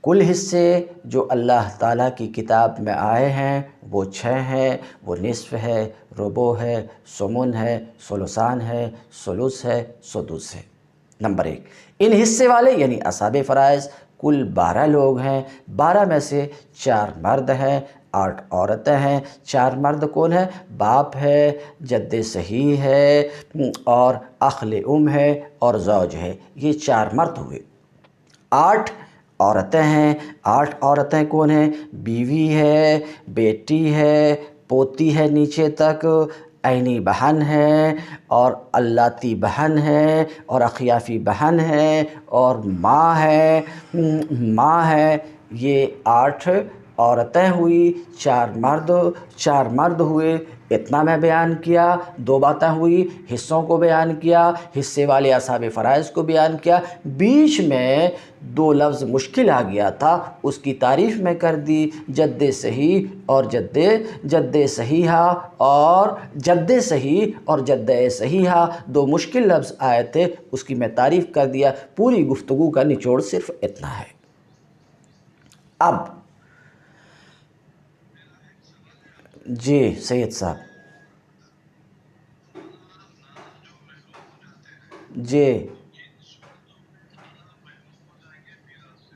کل حصے جو اللہ تعالیٰ کی کتاب میں آئے ہیں وہ 6 ہیں، وہ نصف ہے، ربع ہے، ثمن ہے، ثلثان ہے، ثلث ہے، سدس ہے۔ نمبر 1، ان حصے والے یعنی اصحاب فرائض کل 12 لوگ ہیں، 12 میں سے 4 مرد ہیں، 8 عورتیں ہیں۔ 4 مرد کون ہیں؟ باپ ہے، جد صحیح ہے، اور اخ لام ہے، اور زوج ہے، یہ 4 مرد ہوئے۔ 8 عورتیں ہیں، 8 عورتیں کون ہیں؟ بیوی ہے، بیٹی ہے، پوتی ہے نیچے تک، عینی بہن ہے، اور اللاتی بہن ہے، اور اخیافی بہن ہے، اور ماں ہے۔ یہ 8 عورتیں ہوئی، 4 مرد ہوئے، اتنا میں بیان کیا، 2 باتیں ہوئی، حصوں کو بیان کیا، حصے والے اصحاب فرائض کو بیان کیا، بیچ میں 2 لفظ مشکل آ گیا تھا، اس کی تعریف میں کر دی، جد صحیح اور جد صحیحہ اور جد صحیح اور جد صحیحہ، 2 مشکل لفظ آئے تھے، اس کی میں تعریف کر دیا۔ پوری گفتگو کا نچوڑ صرف اتنا ہے۔ اب جی سید صاحب، جی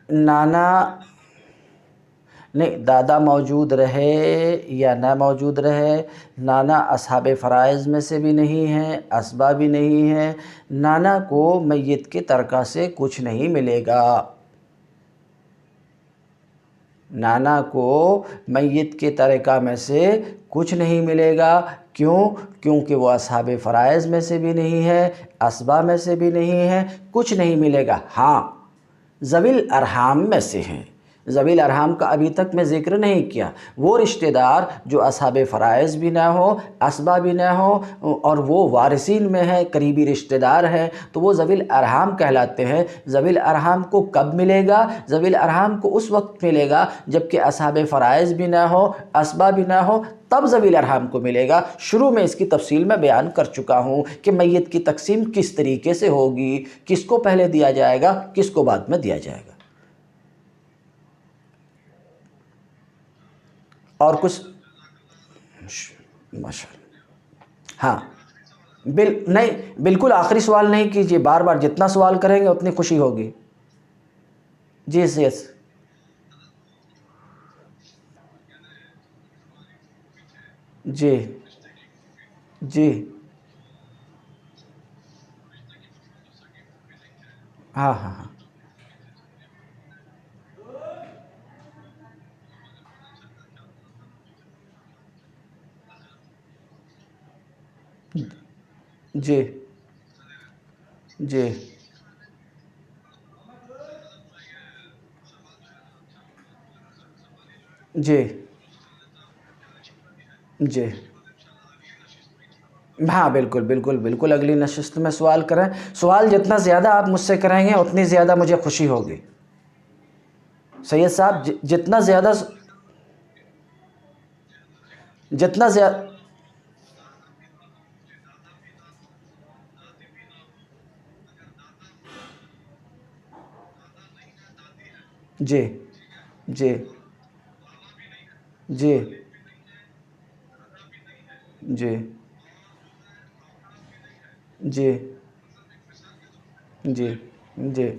نانا نہیں، دادا موجود رہے یا نہ موجود رہے، نانا اصحاب فرائض میں سے بھی نہیں ہیں، اسبا بھی نہیں ہیں، نانا کو میت کے ترکہ سے کچھ نہیں ملے گا، نانا کو میت کے ترکہ میں سے کچھ نہیں ملے گا۔ کیوں؟ کیونکہ وہ اصحاب فرائض میں سے بھی نہیں ہے، اسبا میں سے بھی نہیں ہے، کچھ نہیں ملے گا۔ ہاں ذوی الارحام میں سے ہیں، ذوی الارحام کا ابھی تک میں ذکر نہیں کیا، وہ رشتہ دار جو اصحاب فرائض بھی نہ ہو، اسبا بھی نہ ہو، اور وہ وارثین میں ہیں، قریبی رشتہ دار ہیں، تو وہ ذوی الارحام کہلاتے ہیں۔ ذوی الارحام کو کب ملے گا؟ ذوی الارحام کو اس وقت ملے گا جب کہ اصحاب فرائض بھی نہ ہو، اسبا بھی نہ ہو، تب ذوی الارحام کو ملے گا۔ شروع میں اس کی تفصیل میں بیان کر چکا ہوں کہ میت کی تقسیم کس طریقے سے ہوگی، کس کو پہلے دیا جائے گا، کس کو بعد میں دیا جائے گا۔ اور کچھ ماشاءاللہ، ہاں نہیں، بالکل آخری سوال نہیں کیجیے، بار بار جتنا سوال کریں گے اتنی خوشی ہوگی۔ جی یس، جی جی، ہاں ہاں ہاں، جی جی جی جی، ہاں بالکل بالکل بالکل، اگلی نشست میں سوال کریں، سوال جتنا زیادہ آپ مجھ سے کریں گے اتنی زیادہ مجھے خوشی ہوگی۔ سید صاحب جتنا زیادہ، جتنا زیادہ، جی جی جی جی جی جی جی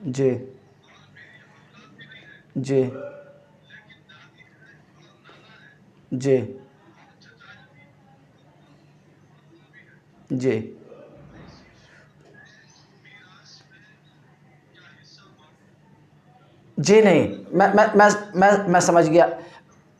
جی جی جی جی جی نہیں، میں سمجھ گیا،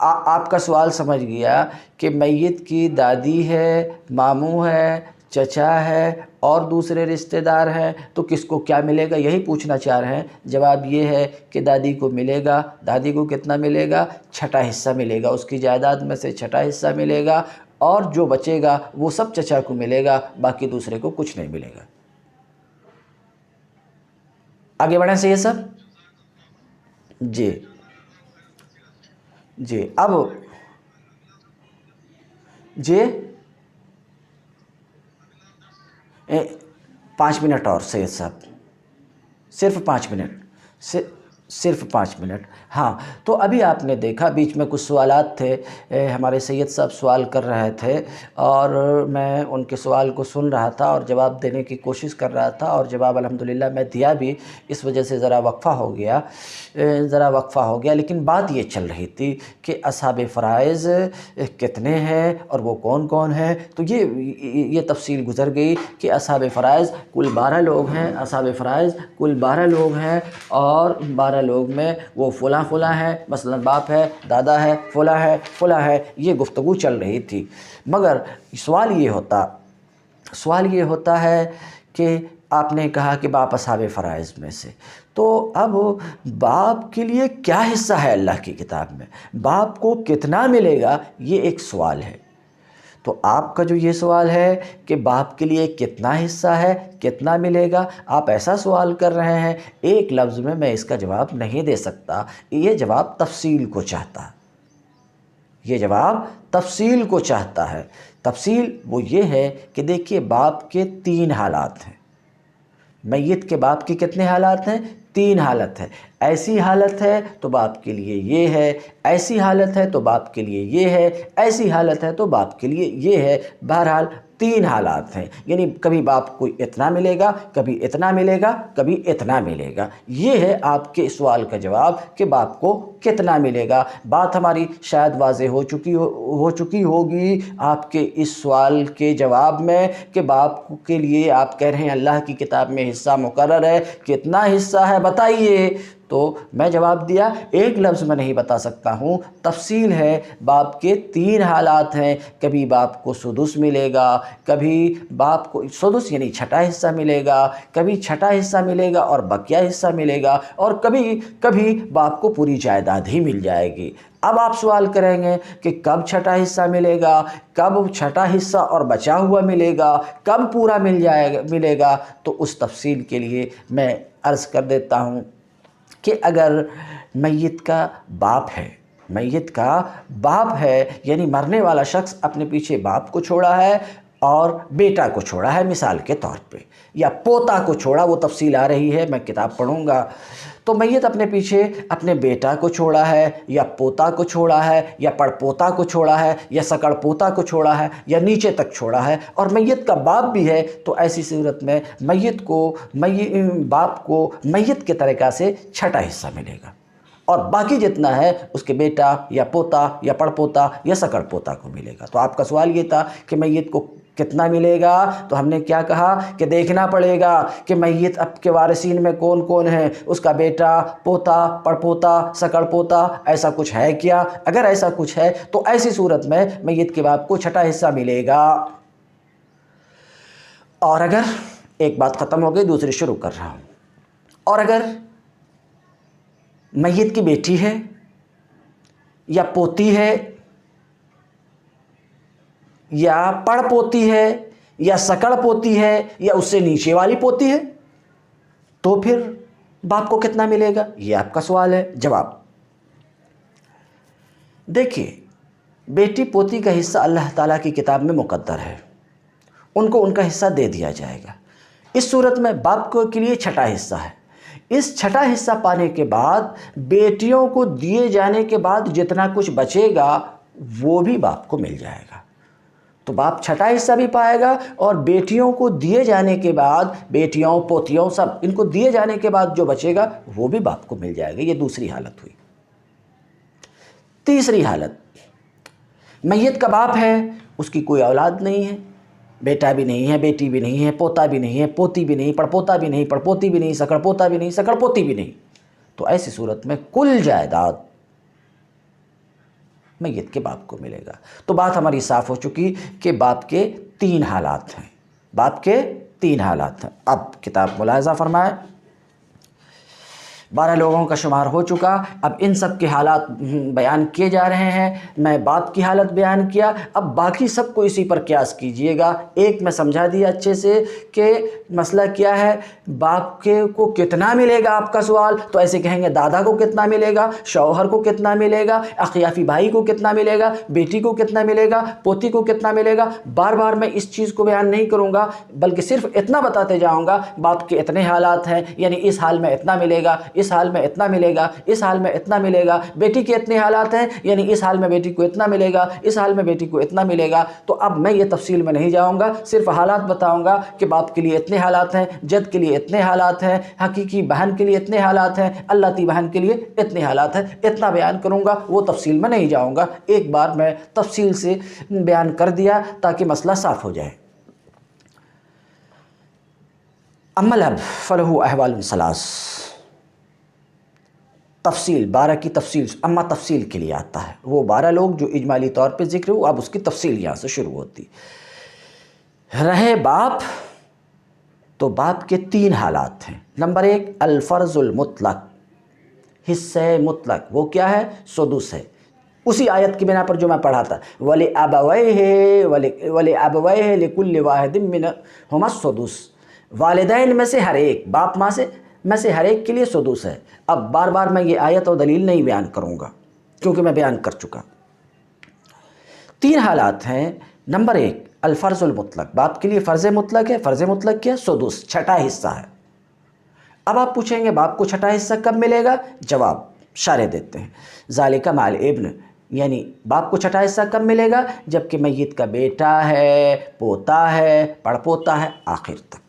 آپ کا سوال سمجھ گیا کہ میت کی دادی ہے، ماموں ہے، چچا ہے اور دوسرے رشتہ دار ہیں، تو کس کو کیا ملے گا، یہی پوچھنا چاہ رہے ہیں۔ جواب یہ ہے کہ دادی کو ملے گا، دادی کو کتنا ملے گا؟ 6واں حصہ ملے گا، اس کی جائیداد میں سے 6واں حصہ ملے گا، اور جو بچے گا وہ سب چچا کو ملے گا، باقی دوسرے کو کچھ نہیں ملے گا۔ آگے بڑھیں سے یہ سب، جی جی اب جی 5 منٹ اور سید صاحب، صرف 5 منٹ، صرف 5 منٹ۔ ہاں تو ابھی آپ نے دیکھا بیچ میں کچھ سوالات تھے، ہمارے سید صاحب سوال کر رہے تھے اور میں ان کے سوال کو سن رہا تھا اور جواب دینے کی کوشش کر رہا تھا، اور جواب الحمدللہ میں دیا بھی، اس وجہ سے ذرا وقفہ ہو گیا، لیکن بات یہ چل رہی تھی کہ اصحاب فرائض کتنے ہیں اور وہ کون کون ہیں، تو یہ تفصیل گزر گئی کہ اصحاب فرائض کل 12 لوگ ہیں، اصحاب فرائض کل 12 لوگ ہیں، اور 12 لوگ میں وہ فلاں فلاں ہیں، مثلا باپ ہے، دادا ہے، فلاں ہے، فلاں ہے، یہ گفتگو چل رہی تھی۔ مگر سوال یہ ہوتا ہے کہ آپ نے کہا کہ باپ اصحاب فرائض میں سے، تو اب باپ کے لیے کیا حصہ ہے اللہ کی کتاب میں، باپ کو کتنا ملے گا، یہ ایک سوال ہے۔ تو آپ کا جو یہ سوال ہے کہ باپ کے لیے کتنا حصہ ہے، کتنا ملے گا، آپ ایسا سوال کر رہے ہیں، ایک لفظ میں اس کا جواب نہیں دے سکتا، یہ جواب تفصیل کو چاہتا ہے، یہ جواب تفصیل کو چاہتا ہے۔ تفصیل وہ یہ ہے کہ دیکھیے باپ کے 3 حالات ہیں، میت کے باپ کی کتنے حالات ہیں، 3 حالت ہے۔ ایسی حالت ہے تو باپ کے لیے یہ ہے، ایسی حالت ہے تو باپ کے لیے یہ ہے، ایسی حالت ہے تو باپ کے لیے یہ ہے۔ بہرحال 3 حالات ہیں، یعنی کبھی باپ کو اتنا ملے گا، کبھی اتنا ملے گا، کبھی اتنا ملے گا۔ یہ ہے آپ کے سوال کا جواب کہ باپ کو کتنا ملے گا۔ بات ہماری شاید واضح ہو چکی ہوگی آپ کے اس سوال کے جواب میں کہ باپ کے لیے آپ کہہ رہے ہیں اللہ کی کتاب میں حصہ مقرر ہے، کتنا حصہ ہے بتائیے۔ تو میں جواب دیا ایک لفظ میں نہیں بتا سکتا ہوں، تفصیل ہے۔ باپ کے 3 حالات ہیں، کبھی باپ کو سدس ملے گا، کبھی باپ کو سدس یعنی چھٹا حصہ ملے گا، کبھی چھٹا حصہ ملے گا اور بقیہ حصہ ملے گا، اور کبھی باپ کو پوری جائیداد ہی مل جائے گی۔ اب آپ سوال کریں گے کہ کب چھٹا حصہ ملے گا، کب چھٹا حصہ اور بچا ہوا ملے گا، کب پورا ملے گا، تو اس تفصیل کے لیے میں عرض کر دیتا ہوں کہ اگر میت کا باپ ہے یعنی مرنے والا شخص اپنے پیچھے باپ کو چھوڑا ہے اور بیٹا کو چھوڑا ہے مثال کے طور پہ، یا پوتا کو چھوڑا، وہ تفصیل آ رہی ہے میں کتاب پڑھوں گا، تو میت اپنے پیچھے اپنے بیٹا کو چھوڑا ہے، یا پوتا کو چھوڑا ہے، یا پڑ پوتا کو چھوڑا ہے، یا سکڑ پوتا کو چھوڑا ہے، یا نیچے تک چھوڑا ہے، اور میت کا باپ بھی ہے، تو ایسی صورت میں باپ کو میت کے طریقہ سے چھٹا حصہ ملے گا، اور باقی جتنا ہے اس کے بیٹا یا پوتا یا پڑ پوتا یا سکڑ پوتا کو ملے گا۔ تو آپ کا سوال یہ تھا کہ میت کو کتنا ملے گا، تو ہم نے کیا کہا کہ دیکھنا پڑے گا کہ میت اب کے وارثین میں کون کون ہیں، اس کا بیٹا، پوتا، پڑ پوتا، سکڑ پوتا، ایسا کچھ ہے کیا۔ اگر ایسا کچھ ہے تو ایسی صورت میں میت کے باپ کو چھٹا حصہ ملے گا۔ اور اگر ایک بات ختم ہو گئی، دوسری شروع کر رہا ہوں، اور اگر میت کی بیٹی ہے یا پوتی ہے یا پڑ پوتی ہے یا سکڑ پوتی ہے یا اس سے نیچے والی پوتی ہے، تو پھر باپ کو کتنا ملے گا، یہ آپ کا سوال ہے۔ جواب دیکھیے، بیٹی پوتی کا حصہ اللہ تعالیٰ کی کتاب میں مقدر ہے، ان کو ان کا حصہ دے دیا جائے گا۔ اس صورت میں باپ کے لیے چھٹا حصہ ہے، اس چھٹا حصہ پانے کے بعد بیٹیوں کو دیے جانے کے بعد جتنا کچھ بچے گا وہ بھی باپ کو مل جائے گا۔ تو باپ چھٹا حصہ بھی پائے گا، اور بیٹیوں کو دیے جانے کے بعد، بیٹیوں پوتیوں سب ان کو دیے جانے کے بعد جو بچے گا وہ بھی باپ کو مل جائے گا۔ یہ دوسری حالت ہوئی۔ تیسری حالت، میت کا باپ ہے، اس کی کوئی اولاد نہیں ہے، بیٹا بھی نہیں ہے، بیٹی بھی نہیں ہے، پوتا بھی نہیں ہے، پوتی بھی نہیں، پڑپوتا بھی نہیں، پڑپوتی بھی نہیں، سکڑ پوتا بھی نہیں، سکڑ پوتی بھی نہیں، تو ایسی صورت میں کل جائیداد میت کے باپ کو ملے گا۔ تو بات ہماری صاف ہو چکی کہ باپ کے 3 حالات ہیں، باپ کے 3 حالات ہیں۔ اب کتاب ملاحظہ فرمائے، 12 لوگوں کا شمار ہو چکا، اب ان سب کے حالات بیان کیے جا رہے ہیں۔ میں باپ کی حالت بیان کیا، اب باقی سب کو اسی پر قیاس کیجئے گا۔ ایک میں سمجھا دیا اچھے سے کہ مسئلہ کیا ہے، باپ کو کتنا ملے گا، آپ کا سوال تو ایسے کہیں گے دادا کو کتنا ملے گا، شوہر کو کتنا ملے گا، اخیافی بھائی کو کتنا ملے گا، بیٹی کو کتنا ملے گا، پوتی کو کتنا ملے گا۔ بار بار میں اس چیز کو بیان نہیں کروں گا، بلکہ صرف اتنا بتاتے جاؤں گا باپ کے اتنے حالات ہیں، یعنی اس حال میں اتنا ملے گا، اس حال میں اتنا ملے گا، اس حال میں اتنا ملے گا۔ بیٹی کے اتنے حالات ہیں، یعنی اس حال میں بیٹی کو اتنا ملے گا، اس حال میں بیٹی کو اتنا ملے گا۔ تو اب میں یہ تفصیل میں نہیں جاؤں گا، صرف حالات بتاؤں گا کہ باپ کے لیے اتنے حالات ہیں، جد کے لیے اتنے حالات ہیں، حقیقی بہن کے لیے اتنے حالات ہیں، اللہ تی بہن کے لیے اتنے حالات ہیں۔ اتنا بیان کروں گا، وہ تفصیل میں نہیں جاؤں گا، ایک بار میں تفصیل سے بیان کر دیا تاکہ مسئلہ صاف ہو جائے۔ اما الاب فلہ احوال ثلاث، تفصیل 12 کی تفصیل، اما تفصیل کے لیے آتا ہے، وہ 12 لوگ جو اجمالی طور پہ ذکر ہو، اب اس کی تفصیل یہاں سے شروع ہوتی۔ رہے باپ تو باپ کے 3 حالات ہیں۔ نمبر 1 الفرض المطلق، حصہ مطلق، وہ کیا ہے؟ سدس ہے۔ اسی آیت کی بنا پر جو میں پڑھا تھا وَلِأَبَوَيْهِ لِكُلِّ وَاحِدٍ مِّنْهُمَا السُّدُسُ، والدین میں سے ہر ایک، باپ ماں میں سے ہر ایک کے لیے سدس ہے۔ اب بار بار میں یہ آیت اور دلیل نہیں بیان کروں گا کیونکہ میں بیان کر چکا۔ 3 حالات ہیں۔ نمبر 1 الفرض المطلق، باپ کے لیے فرض مطلق ہے۔ فرض مطلق کیا؟ سدس، چھٹا حصہ ہے۔ اب آپ پوچھیں گے باپ کو چھٹا حصہ کب ملے گا؟ جواب اشارے دیتے ہیں، ذالک مع الابن، یعنی باپ کو چھٹا حصہ کب ملے گا؟ جب کہ میت کا بیٹا ہے، پوتا ہے، پڑپوتا ہے، آخر تک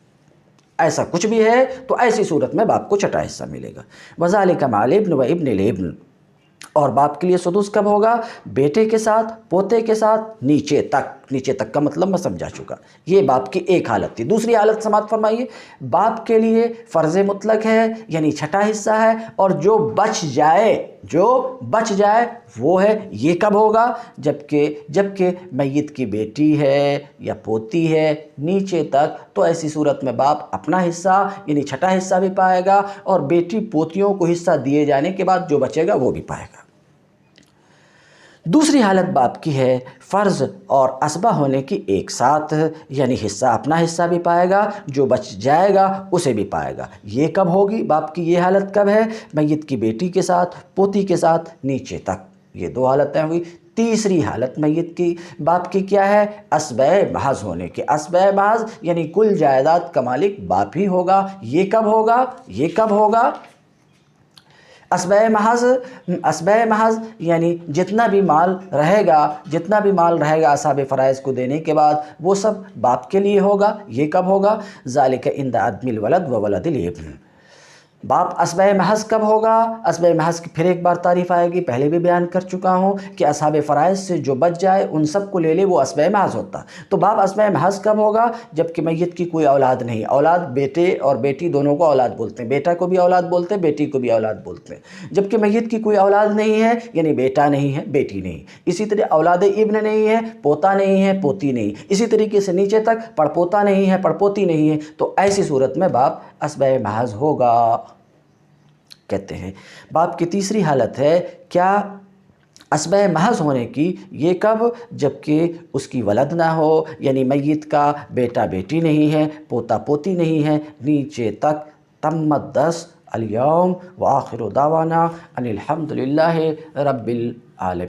ایسا کچھ بھی ہے تو ایسی صورت میں باپ کو چھٹا حصہ ملے گا۔ وذالک مع الابن و ابن الابن، اور باپ کے لیے سدس کب ہوگا؟ بیٹے کے ساتھ، پوتے کے ساتھ، نیچے تک۔ نیچے تک کا مطلب میں سمجھا چکا۔ یہ باپ کی ایک حالت تھی۔ دوسری حالت سماعت فرمائیے، باپ کے لیے فرض مطلق ہے یعنی چھٹا حصہ ہے، اور جو بچ جائے وہ ہے، یہ کب ہوگا؟ جبکہ میت کی بیٹی ہے یا پوتی ہے نیچے تک، تو ایسی صورت میں باپ اپنا حصہ یعنی چھٹا حصہ بھی پائے گا، اور بیٹی پوتیوں کو حصہ دیے جانے کے بعد جو بچے گا وہ بھی پائے گا۔ دوسری حالت باپ کی ہے فرض اور اسبہ ہونے کی ایک ساتھ، یعنی حصہ اپنا حصہ بھی پائے گا، جو بچ جائے گا اسے بھی پائے گا۔ یہ کب ہوگی؟ باپ کی یہ حالت کب ہے؟ میت کی بیٹی کے ساتھ، پوتی کے ساتھ، نیچے تک۔ یہ 2 حالتیں ہوئی۔ تیسری حالت میت کی باپ کی کیا ہے؟ اسبہ محض ہونے کی۔ اسبہ محض یعنی کل جائیداد کا مالک باپ ہی ہوگا۔ یہ کب ہوگا؟ اسبہ محض یعنی جتنا بھی مال رہے گا اصحاب فرائض کو دینے کے بعد، وہ سب باپ کے لیے ہوگا۔ یہ کب ہوگا؟ ذالک عند عدم الولد و ولد الابن۔ باپ اسبہ محض کب ہوگا؟ اسبہ محض کی پھر ایک بار تعریف آئے گی، پہلے بھی بیان کر چکا ہوں کہ اصحاب فرائض سے جو بچ جائے ان سب کو لے لے، وہ اسبہ محض ہوتا۔ تو باپ اسبہ محض کب ہوگا؟ جب کہ میت کی کوئی اولاد نہیں۔ اولاد بیٹے اور بیٹی دونوں کو اولاد بولتے ہیں، بیٹا کو بھی اولاد بولتے ہیں، بیٹی کو بھی اولاد بولتے ہیں۔ جب کہ میت کی کوئی اولاد نہیں ہے، یعنی بیٹا نہیں ہے، بیٹی نہیں، اسی طرح اولاد ابن نہیں ہے، پوتا نہیں ہے، پوتی نہیں، اسی طریقے سے نیچے تک پڑپوتا نہیں ہے، پڑپوتی نہیں ہے، تو ایسی صورت میں باپ اسبہ محض ہوگا کہتے ہیں۔ باپ کی تیسری حالت ہے کیا؟ اسبہ محض ہونے کی۔ یہ کب؟ جبکہ اس کی ولد نہ ہو، یعنی میت کا بیٹا بیٹی نہیں ہے، پوتا پوتی نہیں ہے، نیچے تک۔ تمت 10 اليوم وآخر دعوانا ان الحمد للہ رب العالمین۔